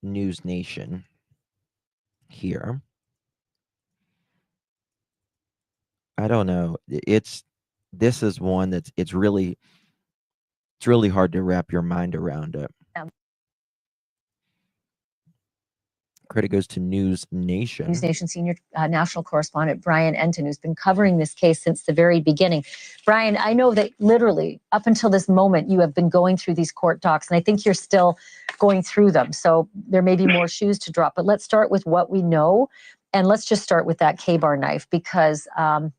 News Nation here. I don't know. This is one that's it's really hard to wrap your mind around it. Credit goes to News Nation. News Nation senior national correspondent Bryan Enton, who's been covering this case since the very beginning. Bryan, I know that literally up until this moment, you have been going through these court docs, and I think you're still going through them. So there may be more shoes to drop, but let's start with what we know. And let's just start with that K-bar knife, because, I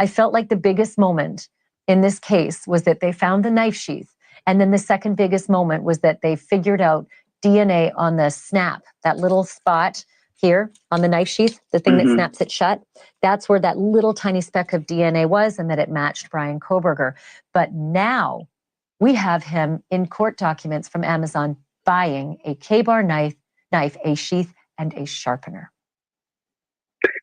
felt like the biggest moment in this case was that they found the knife sheath. And then the second biggest moment was that they figured out DNA on the snap, that little spot here on the knife sheath, the thing that snaps it shut. That's where that little tiny speck of DNA was, and that it matched Bryan Kohberger. But now we have him in court documents from Amazon buying a K-bar knife, a sheath, and a sharpener.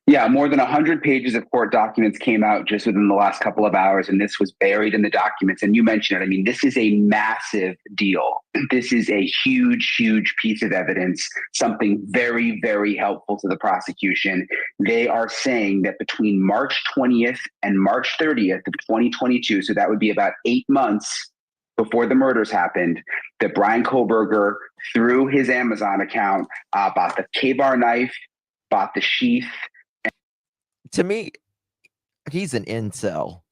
Yeah, more than 100 pages of court documents came out just within the last couple of hours, and this was buried in the documents. And you mentioned it. I mean, this is a massive deal. This is a huge, huge piece of evidence, something very, very helpful to the prosecution. They are saying that between March 20th and March 30th of 2022, so that would be about 8 months before the murders happened, that Bryan Kohberger, through his Amazon account, bought the K-bar knife, bought the sheath. To me, he's an incel.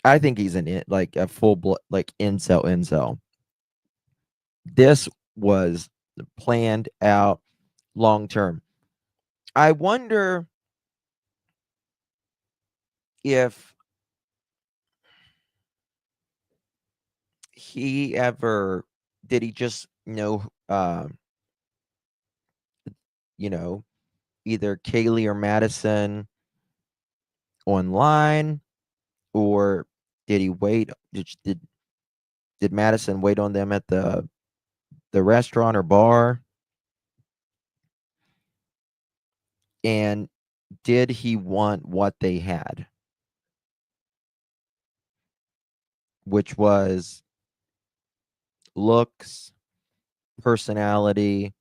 I think he's like a full like incel. This was planned out long term. I wonder if did he just know, either Kaylee or Madison online, or did he wait? Did Madison wait on them at the restaurant or bar? And did he want what they had, which was looks, personality,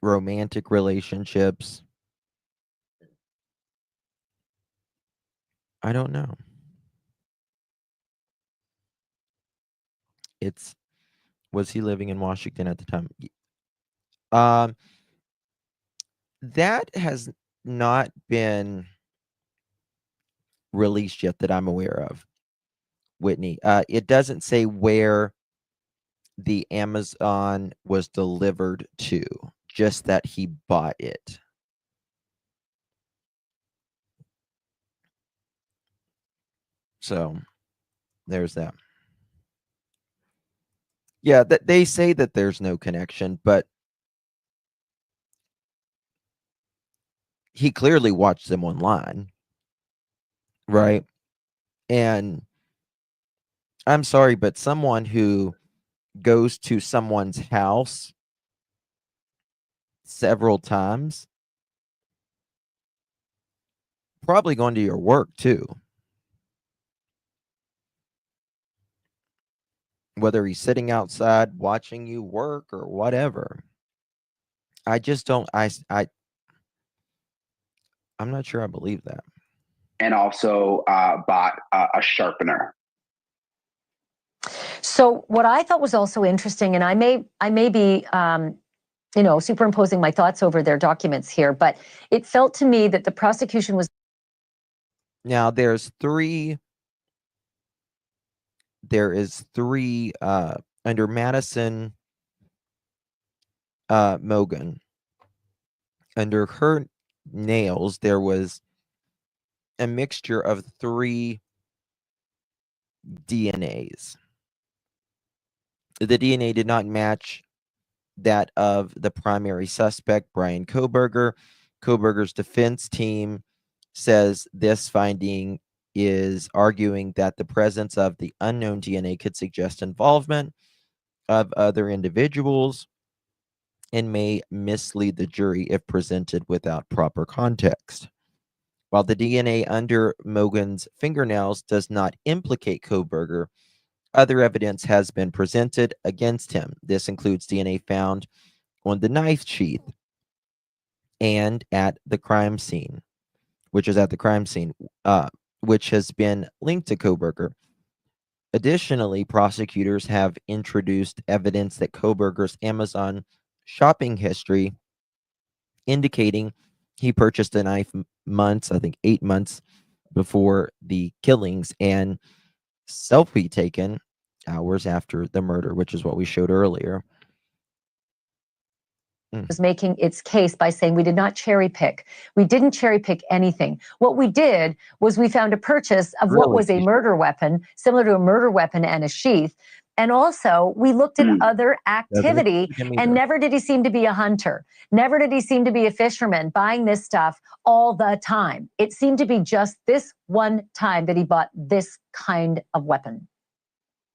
romantic relationships? I don't know. Was he living in Washington at the time? Um, that has not been released yet that I'm aware of, Whitney. It doesn't say where the Amazon was delivered to, just that he bought it. So there's that. Yeah, they say that there's no connection, but he clearly watched them online, right? And I'm sorry, but someone who goes to someone's house several times, probably going to your work too, whether he's sitting outside watching you work or whatever. I just don't. I'm not sure I believe that. And also bought a sharpener. So what I thought was also interesting, and I may be, superimposing my thoughts over their documents here, but it felt to me that the prosecution was. Now there is three under Madison Mogan. Under her nails, there was a mixture of 3 DNAs. The DNA did not match that of the primary suspect, Bryan Kohberger. Kohberger's defense team says this finding is arguing that the presence of the unknown DNA could suggest involvement of other individuals and may mislead the jury if presented without proper context. While the DNA under Mogan's fingernails does not implicate Kohberger, other evidence has been presented against him. This includes DNA found on the knife sheath and at the crime scene, which has been linked to Kohberger. Additionally, prosecutors have introduced evidence that Kohberger's Amazon shopping history, indicating he purchased a knife 8 months before the killings, and selfie taken hours after the murder, which is what we showed earlier. Was making its case by saying we did not cherry pick. We didn't cherry pick anything. What we did was we found a purchase of what was a murder weapon, similar to a murder weapon and a sheath. And also we looked at other activity, and never did he seem to be a hunter. Never did he seem to be a fisherman buying this stuff all the time. It seemed to be just this one time that he bought this kind of weapon.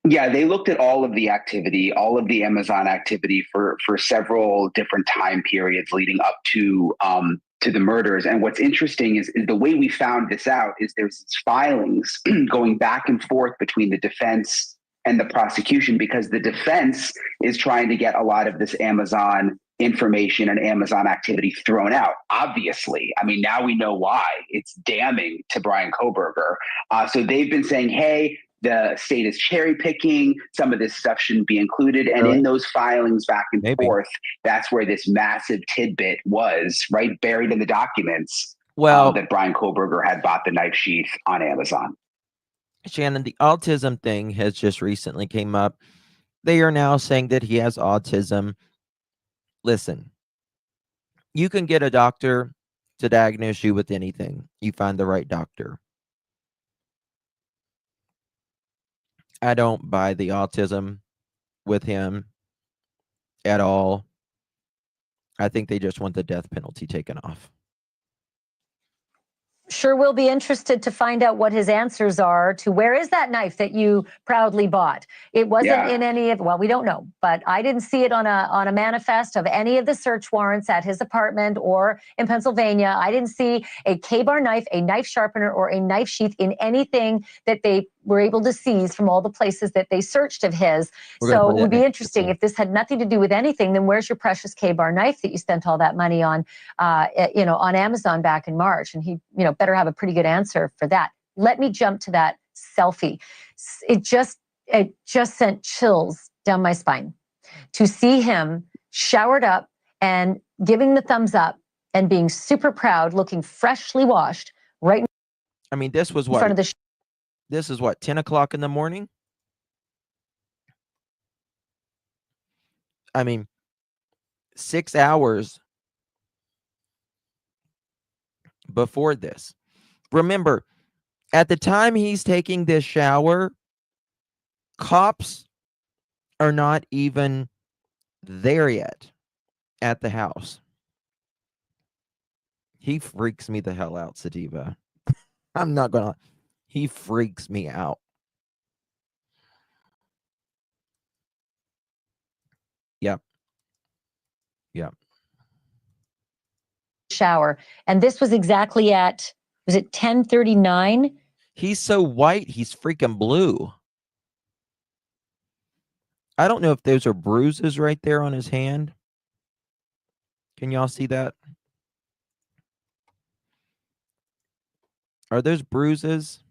Yeah, they looked at all of the activity, all of the Amazon activity for several different time periods leading up to the murders. And what's interesting is the way we found this out is there's filings going back and forth between the defense and the prosecution, because the defense is trying to get a lot of this Amazon information and Amazon activity thrown out. Obviously, I mean, now we know why. It's damning to Bryan Kohberger. So they've been saying, hey, the state is cherry picking. Some of this stuff shouldn't be included. And in those filings back and forth, that's where this massive tidbit was, right? Buried in the documents that Bryan Kohberger had bought the knife sheath on Amazon. Shannon, the autism thing has just recently came up. They are now saying that he has autism. Listen, you can get a doctor to diagnose you with anything. You find the right doctor. I don't buy the autism with him at all. I think they just want the death penalty taken off. Sure will be interested to find out what his answers are to where is that knife that you proudly bought. It wasn't in any of, well, we don't know, but I didn't see it on a manifest of any of the search warrants at his apartment or in Pennsylvania. I didn't see a K-bar knife, a knife sharpener, or a knife sheath in anything that they were able to seize from all the places that they searched of his. So it would be interesting if this had nothing to do with anything. Then where's your precious K-bar knife that you spent all that money on, on Amazon back in March? And he, better have a pretty good answer for that. Let me jump to that selfie. It just sent chills down my spine to see him showered up and giving the thumbs up and being super proud, looking freshly washed, right. I mean, this was in front of the. This is what, 10 o'clock in the morning? I mean, 6 hours before this. Remember, at the time he's taking this shower, cops are not even there yet at the house. He freaks me the hell out, Sativa. I'm not gonna. He freaks me out. Yep. Yep. Shower. And this was exactly at, was it 10:39? He's so white, he's freaking blue. I don't know if those are bruises right there on his hand. Can y'all see that? Are those bruises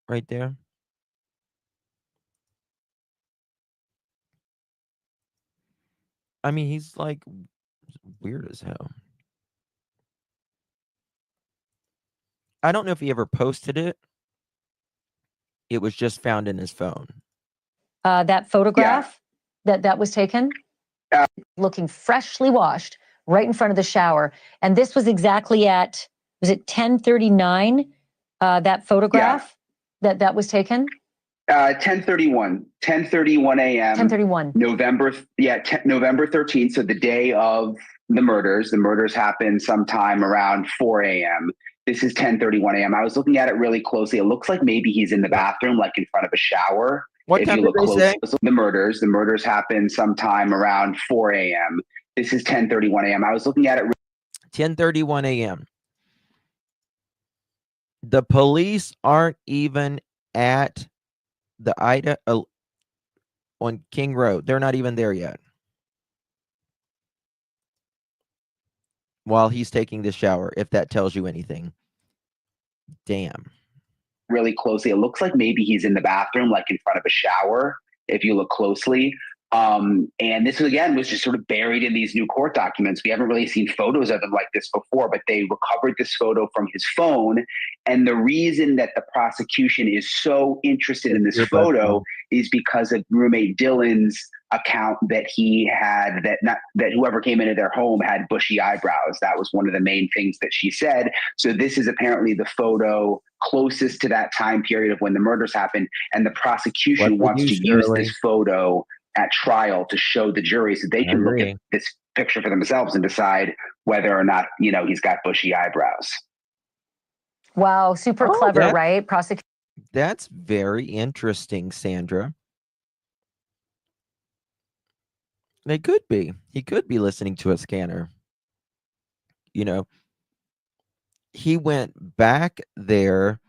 right there? I mean, he's like weird as hell. I don't know if he ever posted it. It was just found in his phone. That photograph that was taken, looking freshly washed right in front of the shower. And this was exactly at, was it 10:39? That photograph that was taken? 10:31 a.m. 10:31. November 13th. So the day of the murders. The murders happened sometime around 4 a.m. This is 10:31 a.m. I was looking at it really closely. It looks like maybe he's in the bathroom, like in front of a shower. What time did they say? The murders happened sometime around 4 a.m. This is 10:31 a.m. I was looking at it. 10:31 a.m. The police aren't even at the Ida on King Road. They're not even there yet. While he's taking the shower, if that tells you anything. Damn. Really closely. It looks like maybe he's in the bathroom, like in front of a shower, if you look closely. And this was just sort of buried in these new court documents. We haven't really seen photos of him like this before, but they recovered this photo from his phone. And the reason that the prosecution is so interested in this photo is because of roommate Dylan's account that he had, that whoever came into their home had bushy eyebrows. That was one of the main things that she said. So this is apparently the photo closest to that time period of when the murders happened. And the prosecution wants to use this photo at trial to show the jury so they can look at this picture for themselves and decide whether or not, he's got bushy eyebrows. Wow, super clever, right? That's very interesting, Sandra. They could be. He could be listening to a scanner. He went back there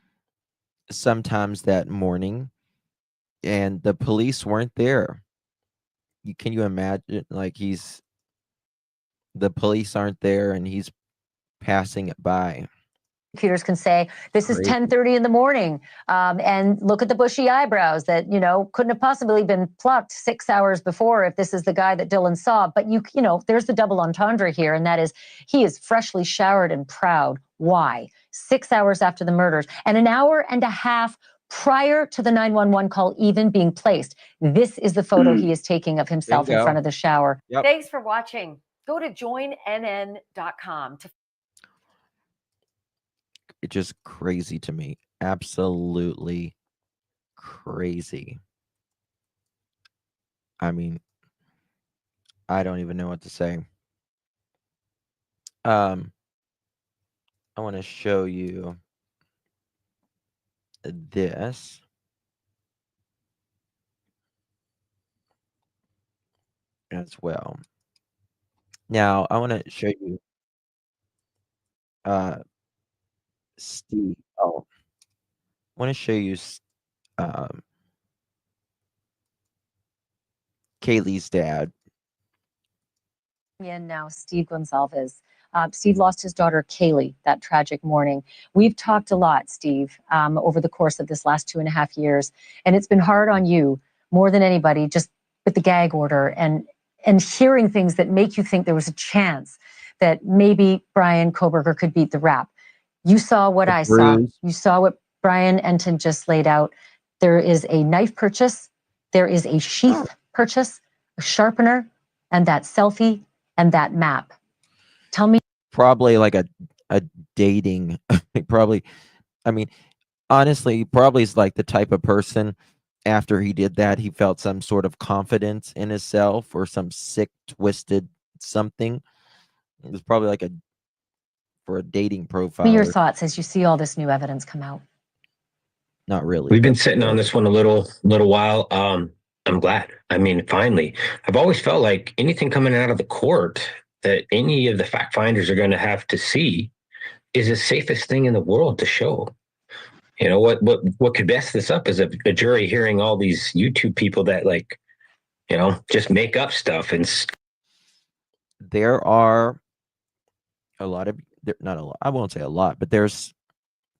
sometimes that morning and the police weren't there. Can you imagine, like, the police aren't there and he's passing it by? Prosecutors can say, this is 10:30 in the morning, and look at the bushy eyebrows that, couldn't have possibly been plucked 6 hours before if this is the guy that Dylan saw. But, there's the double entendre here, and that is he is freshly showered and proud. Why? 6 hours after the murders and an hour and a half prior to the 911 call even being placed. This is the photo he is taking of himself in front of the shower. Yep. Thanks for watching. Go to joinnn.com to. It's just crazy to me. Absolutely crazy. I mean, I don't even know what to say. I want to show you this. As well. Now, I want to show you uh Steve. Oh, I want to show you um Kaylee's dad. And now Steve Gonzalez. Steve lost his daughter Kaylee that tragic morning. We've talked a lot, Steve, over the course of this last 2.5 years, and it's been hard on you more than anybody, just with the gag order and hearing things that make you think there was a chance that maybe Bryan Kohberger could beat the rap. You saw what I saw. You saw what Bryan Enton just laid out. There is a knife purchase, there is a sheath purchase, a sharpener, and that selfie and that map. Tell me. Probably like a dating probably, I mean, honestly, probably is like the type of person after he did that, he felt some sort of confidence in himself or some sick, twisted something. It was probably like for a dating profile. Your thoughts as you see all this new evidence come out. Not really. We've been sitting on this one a little while. I'm glad. I mean, finally. I've always felt like anything coming out of the court that any of the fact finders are going to have to see is the safest thing in the world to show. You know, what could mess this up is a jury hearing all these YouTube people that, like, you know, just make up stuff. And there are a lot of, not a lot, I won't say a lot, but there's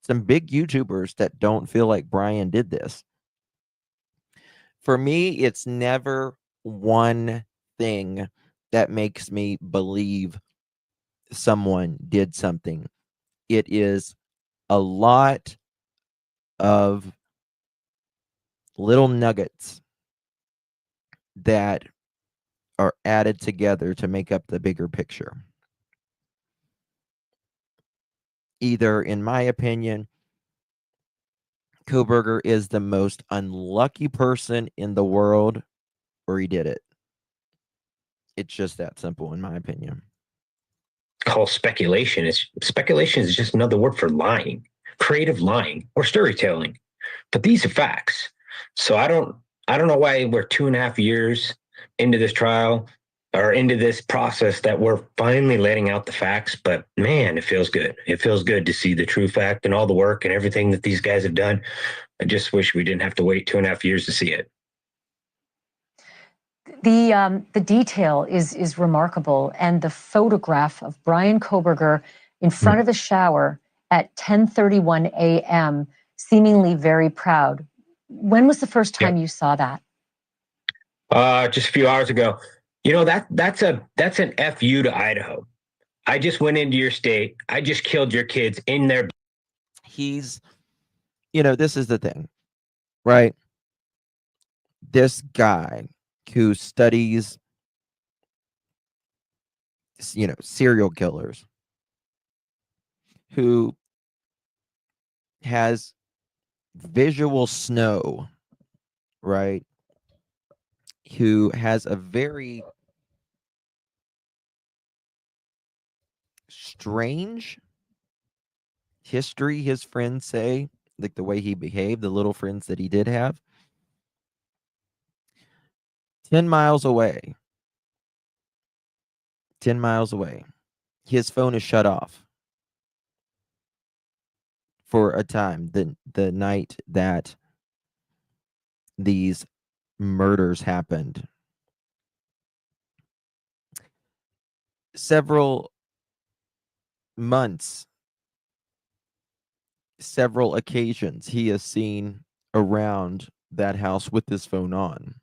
some big YouTubers that don't feel like Bryan did this. For me, it's never one thing that makes me believe someone did something. It is a lot of little nuggets that are added together to make up the bigger picture. Either, in my opinion, Kohberger is the most unlucky person in the world, or he did it. It's just that simple, in my opinion. Call speculation. Speculation is just another word for lying, creative lying, or storytelling. But these are facts. So I don't know why we're 2.5 years into this trial or into this process that we're finally letting out the facts. But man, it feels good. It feels good to see the true fact and all the work and everything that these guys have done. I just wish we didn't have to wait 2.5 years to see it. The detail is remarkable, and the photograph of Bryan Kohberger in front of a shower at 10:31 a.m., seemingly very proud. When was the first time you saw that? Just a few hours ago. You know, that's an FU to Idaho. I just went into your state. I just killed your kids in their. He's, you know, this is the thing, right? This guy who studies, you know, serial killers, who has visual snow, right? Who has a very strange history, his friends say, like the way he behaved, the little friends that he did have. 10 miles away, 10 miles away, his phone is shut off for a time, the night that these murders happened. Several months, several occasions, he is seen around that house with his phone on.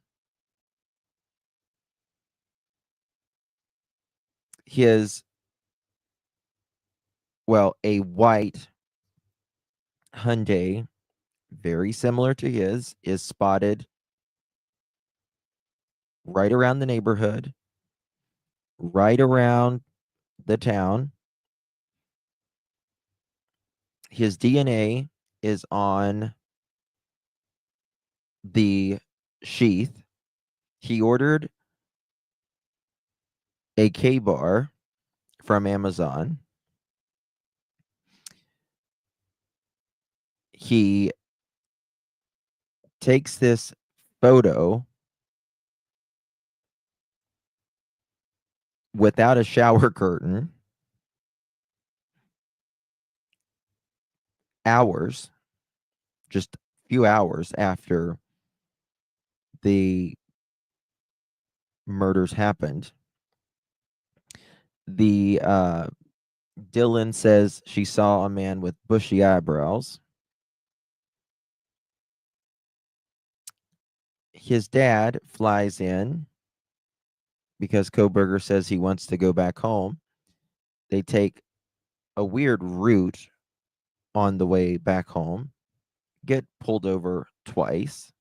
His, well, a white Hyundai, very similar to his, is spotted right around the neighborhood, right around the town. His DNA is on the sheath. He ordered a K-bar from Amazon. He takes this photo without a shower curtain, hours, just a few hours after the murders happened. The Dylan says she saw a man with bushy eyebrows. His dad flies in because Kohberger says he wants to go back home. They take a weird route on the way back home, get pulled over twice,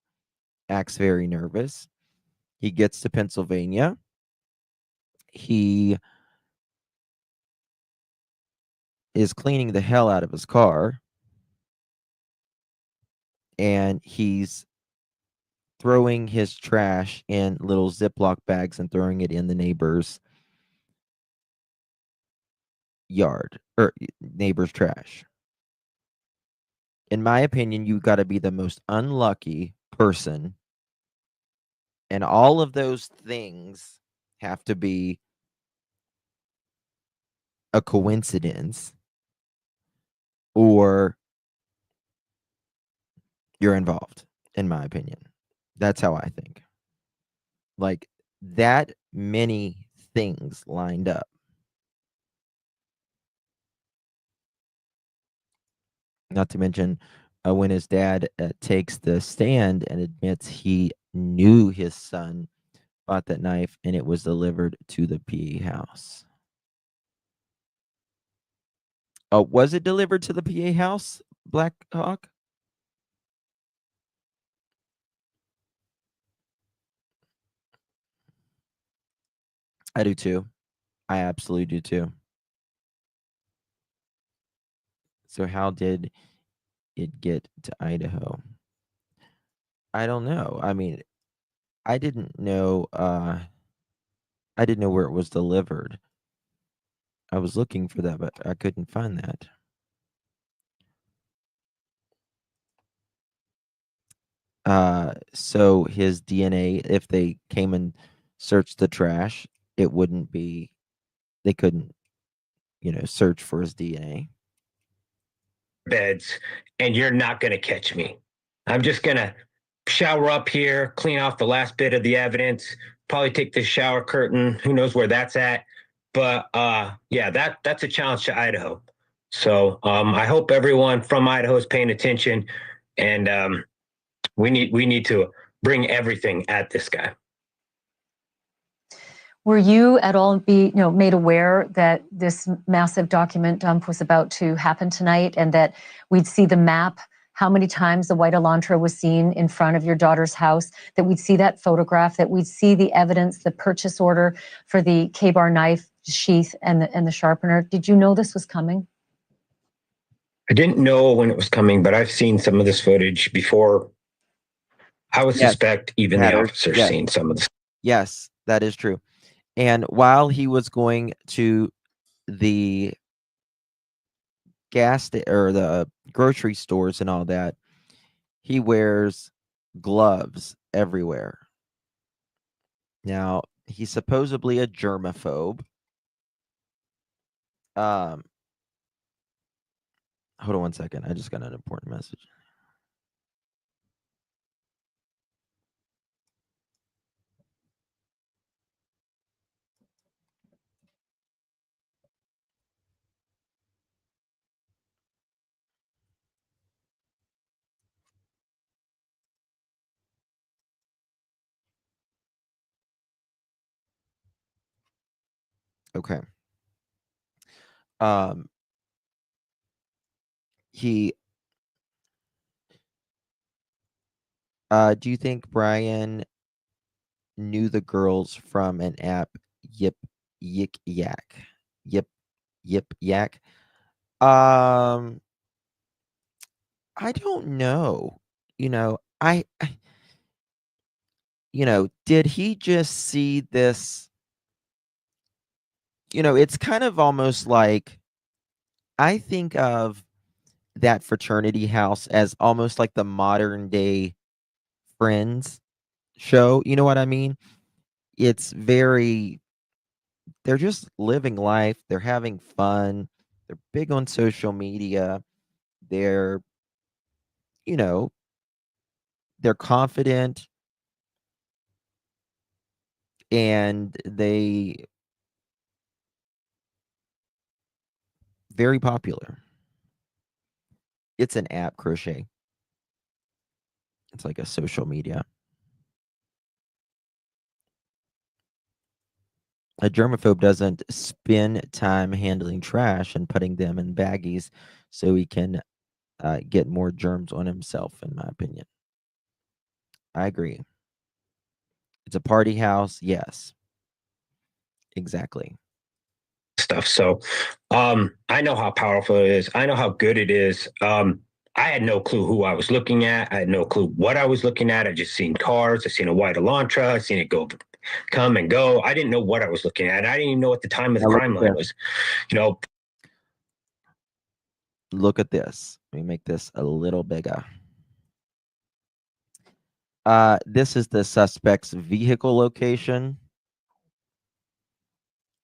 acts very nervous. He gets to Pennsylvania. He is cleaning the hell out of his car, and he's throwing his trash in little Ziploc bags and throwing it in the neighbor's yard or neighbor's trash. In my opinion, you got to be the most unlucky person, and all of those things have to be a coincidence, or you're involved, in my opinion. That's how I think. Like, that many things lined up. Not to mention when his dad takes the stand and admits he knew his son bought that knife and it was delivered to the PA house. Was it delivered to the PA house, Black Hawk? I do too. I absolutely do too. So how did it get to Idaho? I don't know. I mean, I didn't know where it was delivered. I was looking for that, but I couldn't find that. So his DNA, if they came and searched the trash, it wouldn't be, they couldn't, search for his DNA. Beds, and you're not going to catch me. I'm just going to shower up here, clean off the last bit of the evidence, probably take the shower curtain. Who knows where that's at? But yeah, that's a challenge to Idaho. So I hope everyone from Idaho is paying attention, and we need to bring everything at this guy. Were you at all made aware that this massive document dump was about to happen tonight, and that we'd see the map, how many times the white Elantra was seen in front of your daughter's house, that we'd see that photograph, that we'd see the evidence, the purchase order for the K-bar knife sheath and the sharpener? Did you know this was coming? I didn't know when it was coming, but I've seen some of this footage before. I would suspect even the officers seen some of this. Yes, that is true. And while he was going to the or the grocery stores and all that, he wears gloves everywhere. Now, he's supposedly a germaphobe. Hold on one second. I just got an important message. Okay. He do you think Bryan knew the girls from an app, Yip Yak? Yip Yak? I don't know. I did he just see this? It's kind of almost like I think of that fraternity house as almost like the modern day Friends show. You know what I mean? It's they're just living life. They're having fun. They're big on social media. They're, you know, they're confident and they very popular. It's an app, Crochet. It's like a social media. A germaphobe doesn't spend time handling trash and putting them in baggies so he can get more germs on himself, in my opinion. I agree. It's a party house. Yes, exactly. Stuff. So I know how powerful it is. I know how good it is. I had no clue who I was looking at. I had no clue what I was looking at. I just seen cars. I seen a white Elantra. I seen it come and go. I didn't know what I was looking at. I didn't even know what the time of the crime line was. Look at this. Let me make this a little bigger. This is the suspect's vehicle location.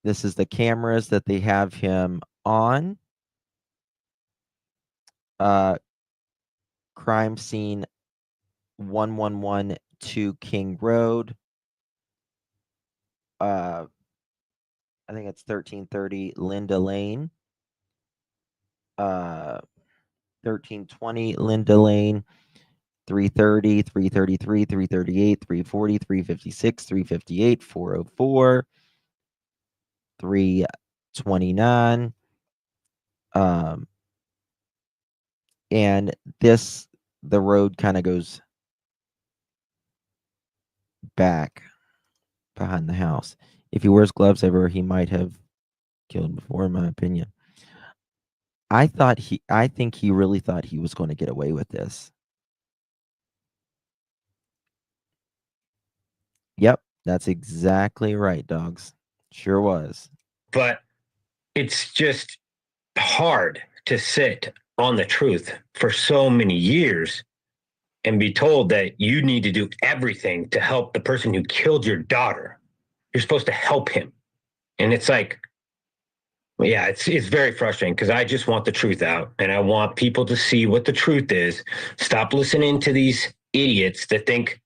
This is the cameras that they have him on. Crime scene 1112 King Road. I think it's 1330 Linda Lane. 1320 Linda Lane. 330, 333, 338, 340, 356, 358, 404, 329. And the road kind of goes back behind the house. If he wears gloves ever, he might have killed before, in my opinion. I think he really thought he was going to get away with this. Yep, that's exactly right, dogs. Sure was. But it's just hard to sit on the truth for so many years and be told that you need to do everything to help the person who killed your daughter. You're supposed to help him. And it's like, yeah, it's very frustrating because I just want the truth out and I want people to see what the truth is. Stop listening to these idiots that think,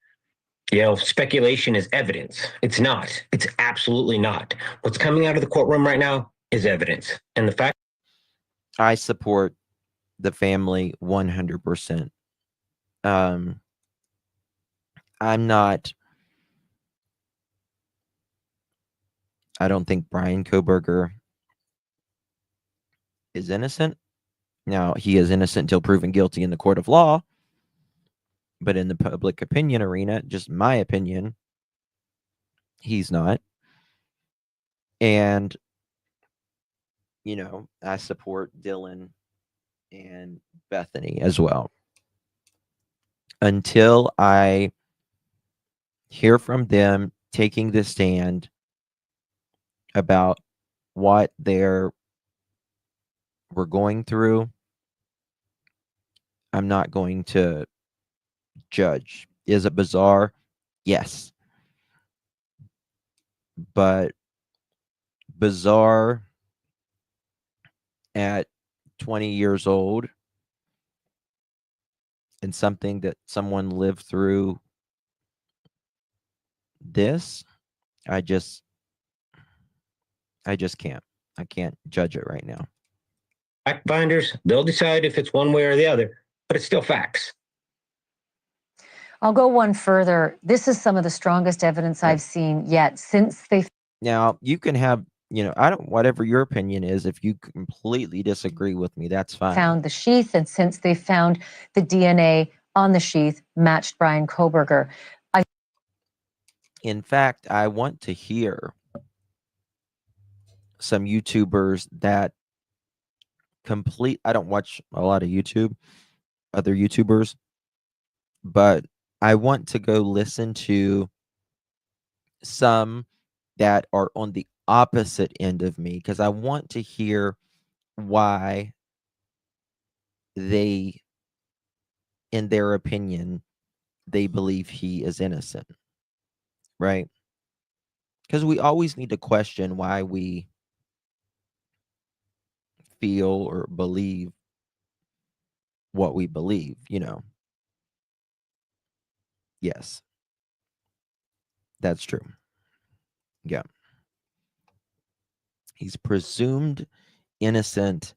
speculation is evidence. It's not. It's absolutely not. What's coming out of the courtroom right now is evidence. And the fact I support the family 100%. I don't think Bryan Kohberger is innocent. Now, he is innocent until proven guilty in the court of law. But in the public opinion arena, just my opinion, he's not. And, I support Dylan and Bethany as well. Until I hear from them taking the stand about what we're going through, I'm not going to judge. Is it bizarre? Yes. But bizarre at 20 years old and something that someone lived through this, I just can't. I can't judge it right now. fact finders, they'll decide if it's one way or the other, but it's still facts. I'll go one further. This is some of the strongest evidence I've seen yet since they. Now, you can have, whatever your opinion is, if you completely disagree with me, that's fine. Found the sheath, and since they found the DNA on the sheath matched Bryan Kohberger. In fact, I want to hear some YouTubers that I don't watch a lot of other YouTubers, but I want to go listen to some that are on the opposite end of me, because I want to hear why they, in their opinion, they believe he is innocent, right? Because we always need to question why we feel or believe what we believe, Yes, that's true. Yeah. He's presumed innocent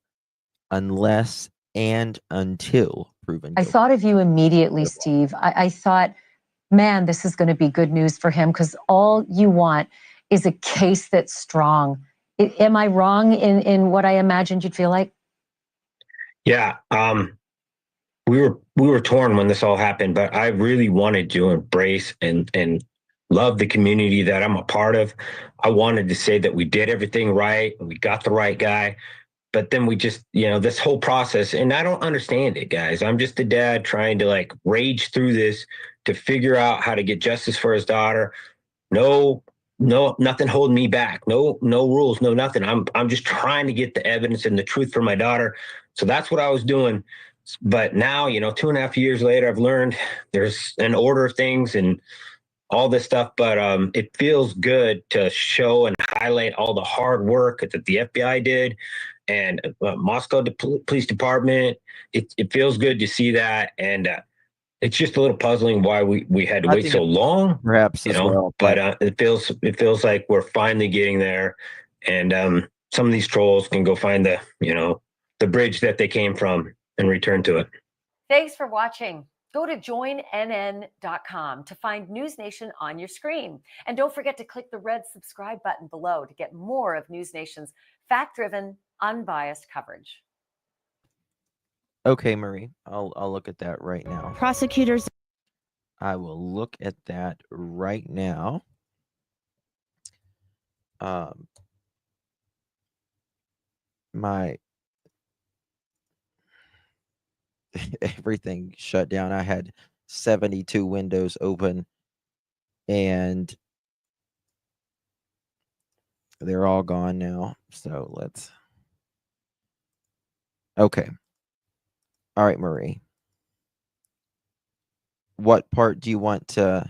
unless and until proven I guilty. thought of you immediately, Steve. I thought, man, this is going to be good news for him because all you want is a case that's strong. Am I wrong in what I imagined you'd feel like? Yeah. We were torn when this all happened, but I really wanted to embrace and love the community that I'm a part of. I wanted to say that we did everything right and we got the right guy. But then we just, this whole process, and I don't understand it, guys. I'm just a dad trying to like rage through this to figure out how to get justice for his daughter. No, no, nothing holding me back. No, no rules, no nothing. I'm just trying to get the evidence and the truth for my daughter. So that's what I was doing. But now, 2.5 years later, I've learned there's an order of things and all this stuff, but it feels good to show and highlight all the hard work that the FBI did and Moscow Police Department. It feels good to see that, and it's just a little puzzling why we had to I wait think so long, perhaps as well, But it feels like we're finally getting there, and some of these trolls can go find the bridge that they came from and return to it. Thanks for watching. Go to joinnn.com to find News Nation on your screen. And don't forget to click the red subscribe button below to get more of News Nation's fact-driven, unbiased coverage. Okay, Marie, I'll look at that right now. Prosecutors. I will look at that right now. My everything shut down. I had 72 windows open and they're all gone now. So let's. Okay. All right, Marie. What part do you want to?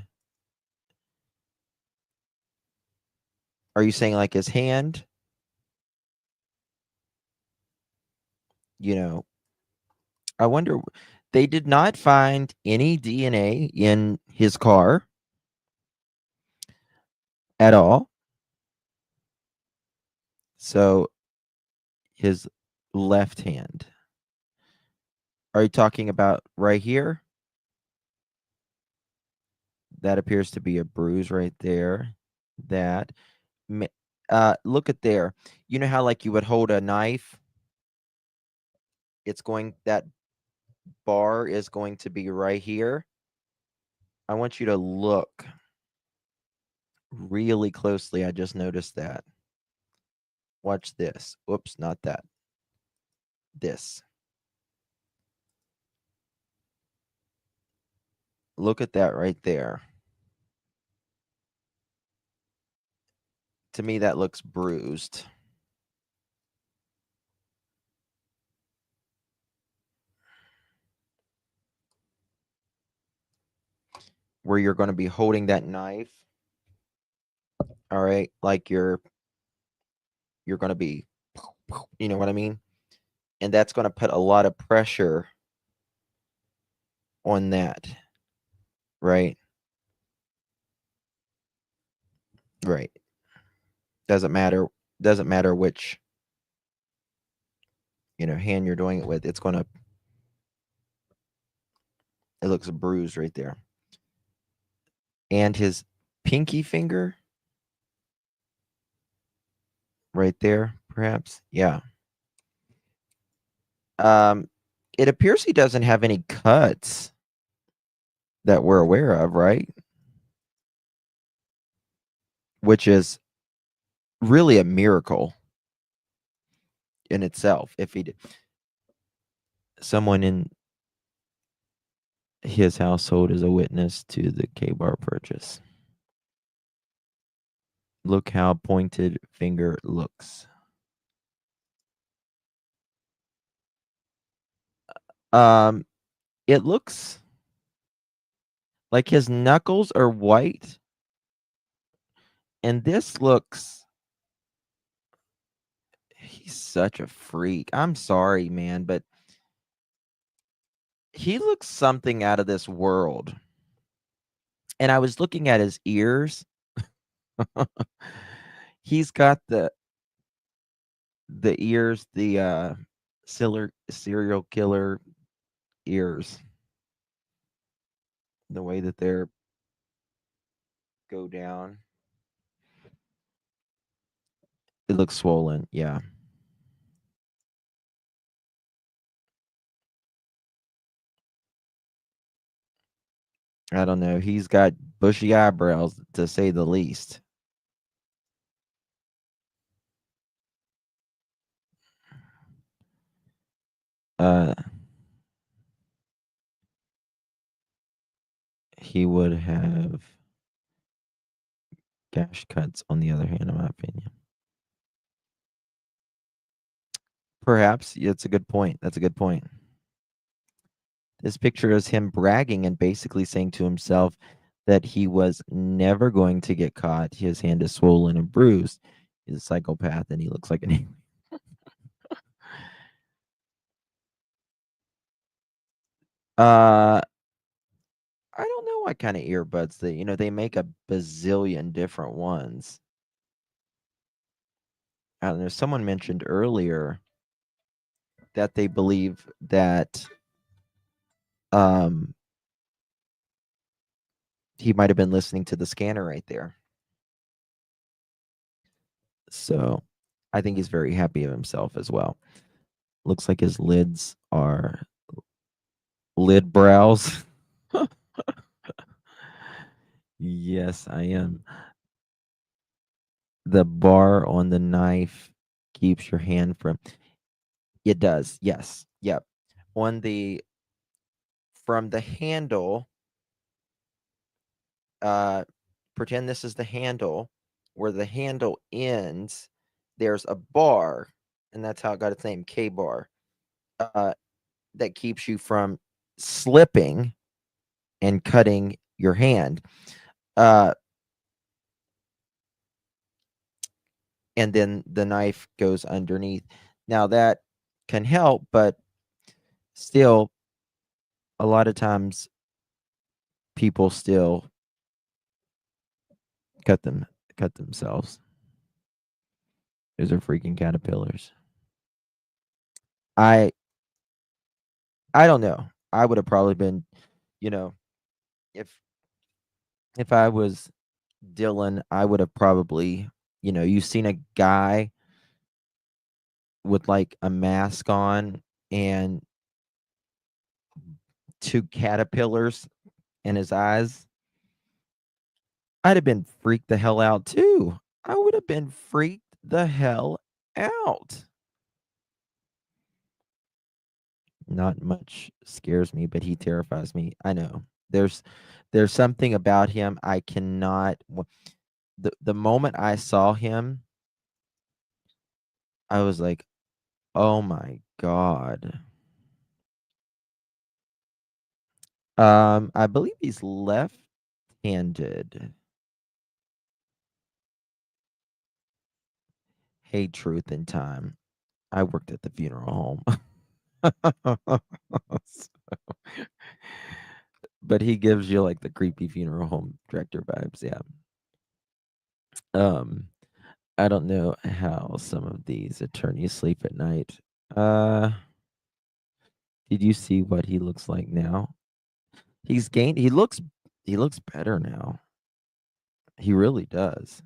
Are you saying like his hand? I wonder. They did not find any DNA in his car at all. So his left hand. Are you talking about right here? That appears to be a bruise right there. That. Look at there. You know how like you would hold a knife? That bar is going to be right here. I want you to look really closely. I just noticed that. Watch this. Oops, not that. This. Look at that right there. To me, that looks bruised. Where you're going to be holding that knife. All right, like you're going to be, you know what I mean? And that's going to put a lot of pressure on that. Right? Right. Doesn't matter which hand you're doing it with. It looks bruised right there. And his pinky finger right there, perhaps. Yeah. It appears he doesn't have any cuts that we're aware of, right? Which is really a miracle in itself. If he did, someone in his household is a witness to the K-bar purchase. Look how pointed finger looks. It looks like his knuckles are white, and this looks. He's such a freak. I'm sorry, man, but he looks something out of this world. And I was looking at his ears. He's got the ears, the serial killer ears. The way that they're go down. It looks swollen, yeah. I don't know. He's got bushy eyebrows, to say the least. He would have gash cuts, on the other hand, in my opinion. Perhaps. Yeah, that's a good point. That's a good point. This picture is him bragging and basically saying to himself that he was never going to get caught. His hand is swollen and bruised. He's a psychopath and he looks like an alien. I don't know what kind of earbuds they make a bazillion different ones. I don't know. Someone mentioned earlier that they believe that he might have been listening to the scanner right there. So I think he's very happy of himself as well. Looks like his lids are lid brows. Yes, I am. The bar on the knife keeps your hand from. It does. Yes. Yep. On the from the handle, pretend this is the handle. Where the handle ends, there's a bar, and that's how it got its name, K bar. That keeps you from slipping and cutting your hand. And then the knife goes underneath. Now that can help, but still, a lot of times people still cut themselves. Those are freaking caterpillars. I don't know. I would have probably been, if I was Dylan, I would have probably, you've seen a guy with like a mask on and two caterpillars in his eyes. I'd have been freaked the hell out too. I would have been freaked the hell out. Not much scares me, but he terrifies me. I know. There's something about him I cannot. The moment I saw him, I was like, "Oh my god." I believe he's left-handed. Hey, Truth in Time. I worked at the funeral home. But he gives you like the creepy funeral home director vibes, yeah. I don't know how some of these attorneys sleep at night. Did you see what he looks like now? He's gained he looks better now. He really does.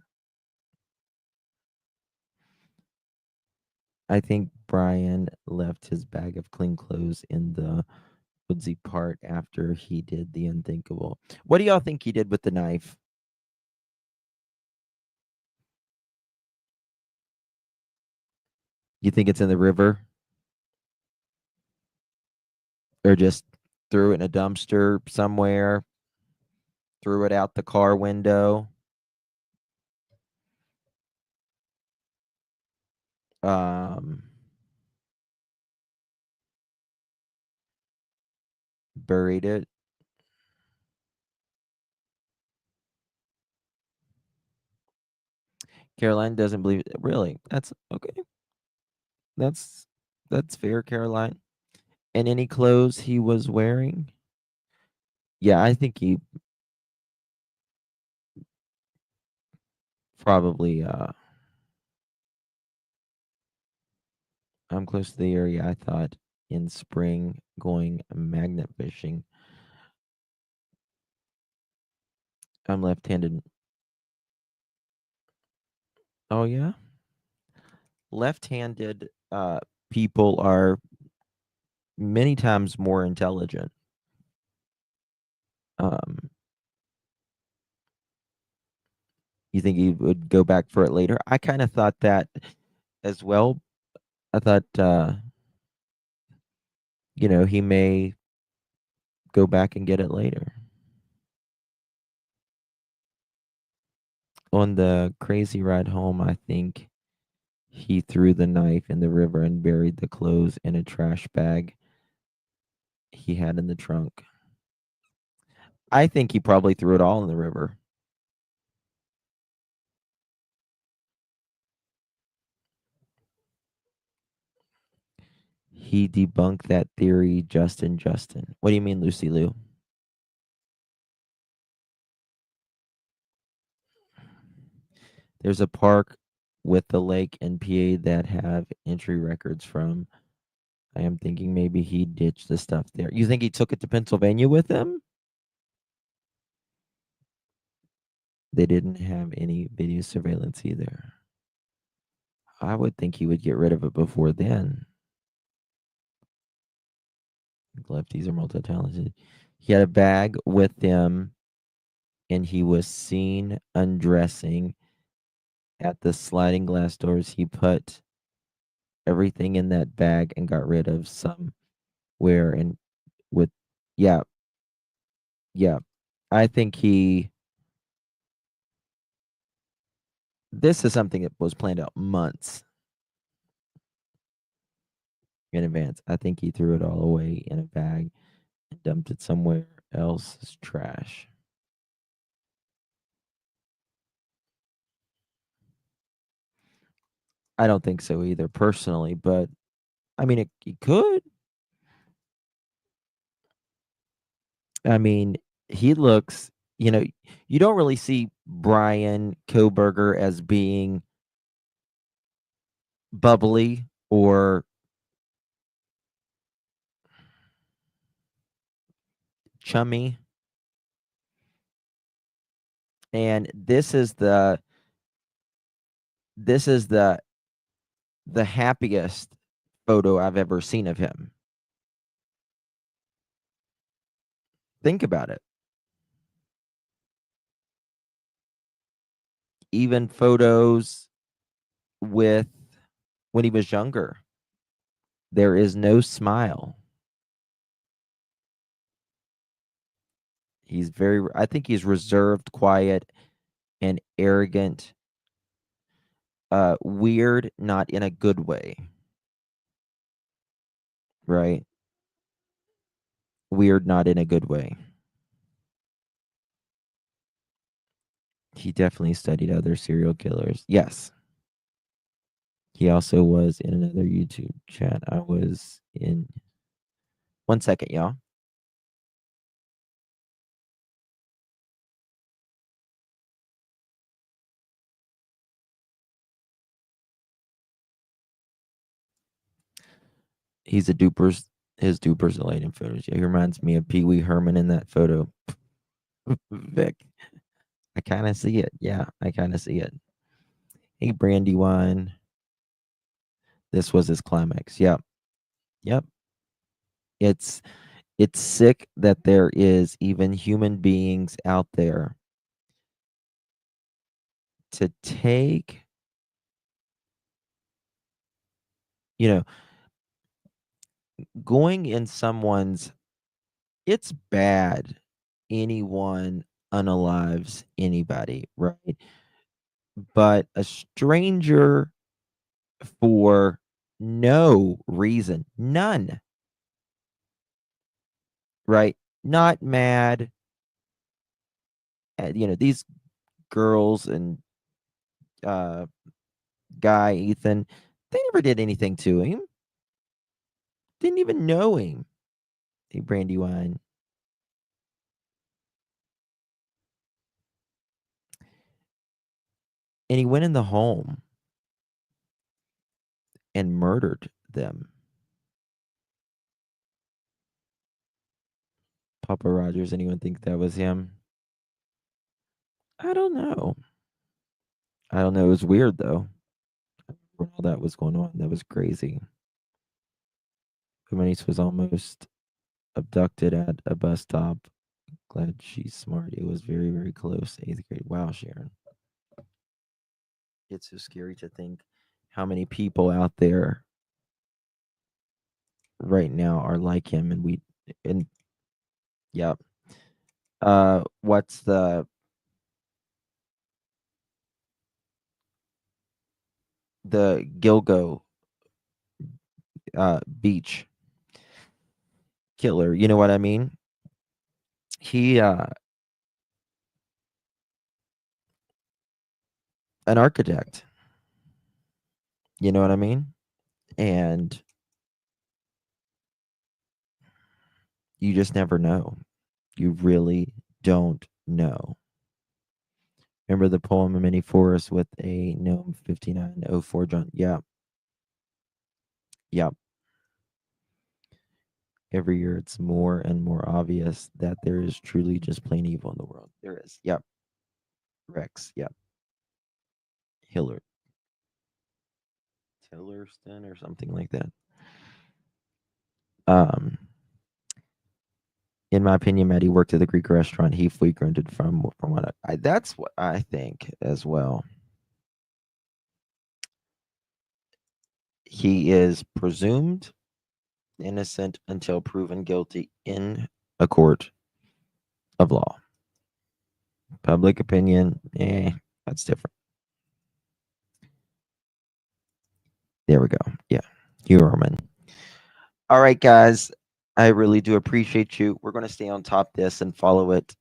I think Bryan left his bag of clean clothes in the woodsy part after he did the unthinkable. What do y'all think he did with the knife? You think it's in the river? Or just threw it in a dumpster somewhere? Threw it out the car window? um, buried it. Caroline doesn't believe it. Really? That's okay. That's that's fair, Caroline. And any clothes he was wearing? Yeah, I think he probably I'm close to the area. I thought in spring going magnet fishing. I'm left-handed. Oh yeah? Left-handed people are many times more intelligent. Um, you think he would go back for it later? I kind of thought that as well. I thought he may go back and get it later. On the crazy ride home, I think he threw the knife in the river and buried the clothes in a trash bag he had in the trunk. I think he probably threw it all in the river. He debunked that theory, Justin. What do you mean, Lucy Lou? There's a park with the lake in PA that have entry records from. I am thinking maybe he ditched the stuff there. You think he took it to Pennsylvania with him? They didn't have any video surveillance either. I would think he would get rid of it before then. Lefties are multi-talented. He had a bag with him, and he was seen undressing at the sliding glass doors. He put everything in that bag and got rid of somewhere. And with, yeah, yeah. I think this is something that was planned out months in advance. I think he threw it all away in a bag and dumped it somewhere else as trash. I don't think so either, personally, but I mean, it could. I mean, he looks, you don't really see Bryan Kohberger as being bubbly or chummy. And this is the happiest photo I've ever seen of him. Think about it. Even photos with when he was younger, there is no smile. I think he's reserved, quiet, and arrogant. Weird, not in a good way. Right? Weird, not in a good way. He definitely studied other serial killers. Yes. He also was in another YouTube chat. I was in. 1 second, y'all. He's a dupers. His dupers are late in photos. Yeah, he reminds me of Pee Wee Herman in that photo. Vic. I kind of see it. Yeah, I kind of see it. Hey, Brandywine. This was his climax. Yep. Yep. It's sick that there is even human beings out there to take, going in someone's, it's bad anyone unalives anybody, right? But a stranger for no reason, none. Right? Not mad at, these girls and guy Ethan. They never did anything to him. Didn't even know him. Hey, Brandywine. And he went in the home and murdered them. Papa Rogers, anyone think that was him? I don't know. It was weird though. When all that was going on, that was crazy. My niece was almost abducted at a bus stop. Glad she's smart. It was very, very close. 8th grade. Wow, Sharon. It's so scary to think how many people out there right now are like him, and yeah. What's the Gilgo beach killer? You know what I mean? He an architect. You know what I mean? And you just never know. You really don't know. Remember the poem of Many Forests with a gnome 5904 John? Yeah. Yep. Every year it's more and more obvious that there is truly just plain evil in the world. There is. Yep. Rex. Yep. Hillard. Tillerston or something like that. In my opinion, Maddie worked at the Greek restaurant he frequented from what that's what I think as well. He is presumed innocent until proven guilty in a court of law. Public opinion, that's different. There we go. Yeah, Huberman. All right, guys. I really do appreciate you. We're going to stay on top of this and follow it.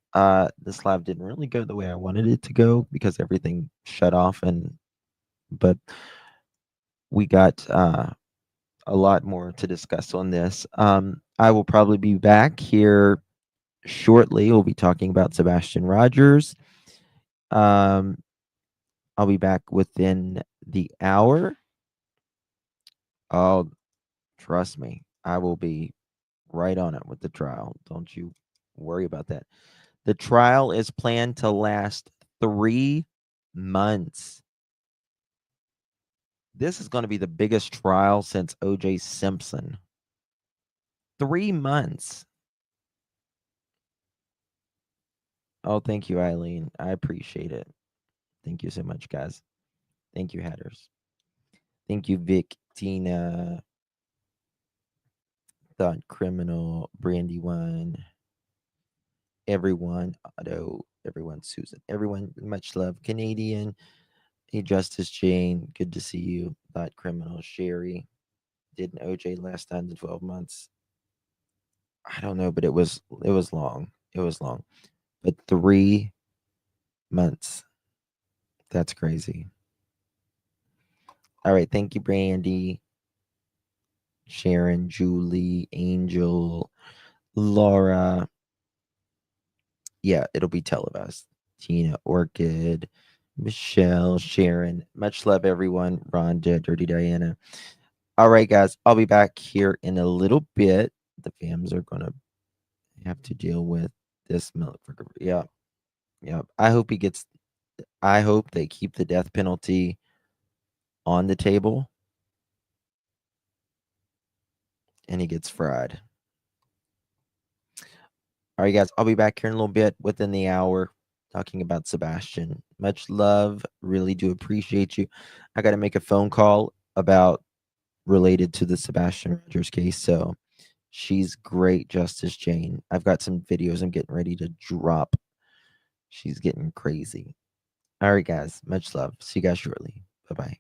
This live didn't really go the way I wanted it to go because everything shut off, but we got a lot more to discuss on this. I will probably be back here shortly. We'll be talking about Sebastian Rogers. I'll be back within the hour. Oh, trust me, I will be right on it with the trial. Don't you worry about that. The trial is planned to last 3 months. This is going to be the biggest trial since O.J. Simpson. 3 months. Oh, thank you, Eileen. I appreciate it. Thank you so much, guys. Thank you, Hatters. Thank you, Vic, Tina, Thought Criminal, Brandywine, everyone, Otto, everyone, Susan, everyone, much love, Canadian. Hey, Justice Jane, good to see you. Thought Criminal, Sherry. Did an OJ last time in 12 months? I don't know, but it was long. It was long. But 3 months. That's crazy. All right, thank you, Brandy, Sharon, Julie, Angel, Laura. Yeah, it'll be televised. Tina, Orchid, Michelle, Sharon. Much love, everyone. Rhonda, Dirty Diana. All right, guys, I'll be back here in a little bit. The fams are going to have to deal with this. Yeah. Yeah. I hope they keep the death penalty on the table and he gets fried. All right, guys, I'll be back here in a little bit within the hour talking about Sebastian. Much love. Really do appreciate you. I got to make a phone call related to the Sebastian Rogers case. So she's great, Justice Jane. I've got some videos I'm getting ready to drop. She's getting crazy. All right, guys, much love. See you guys shortly. Bye-bye.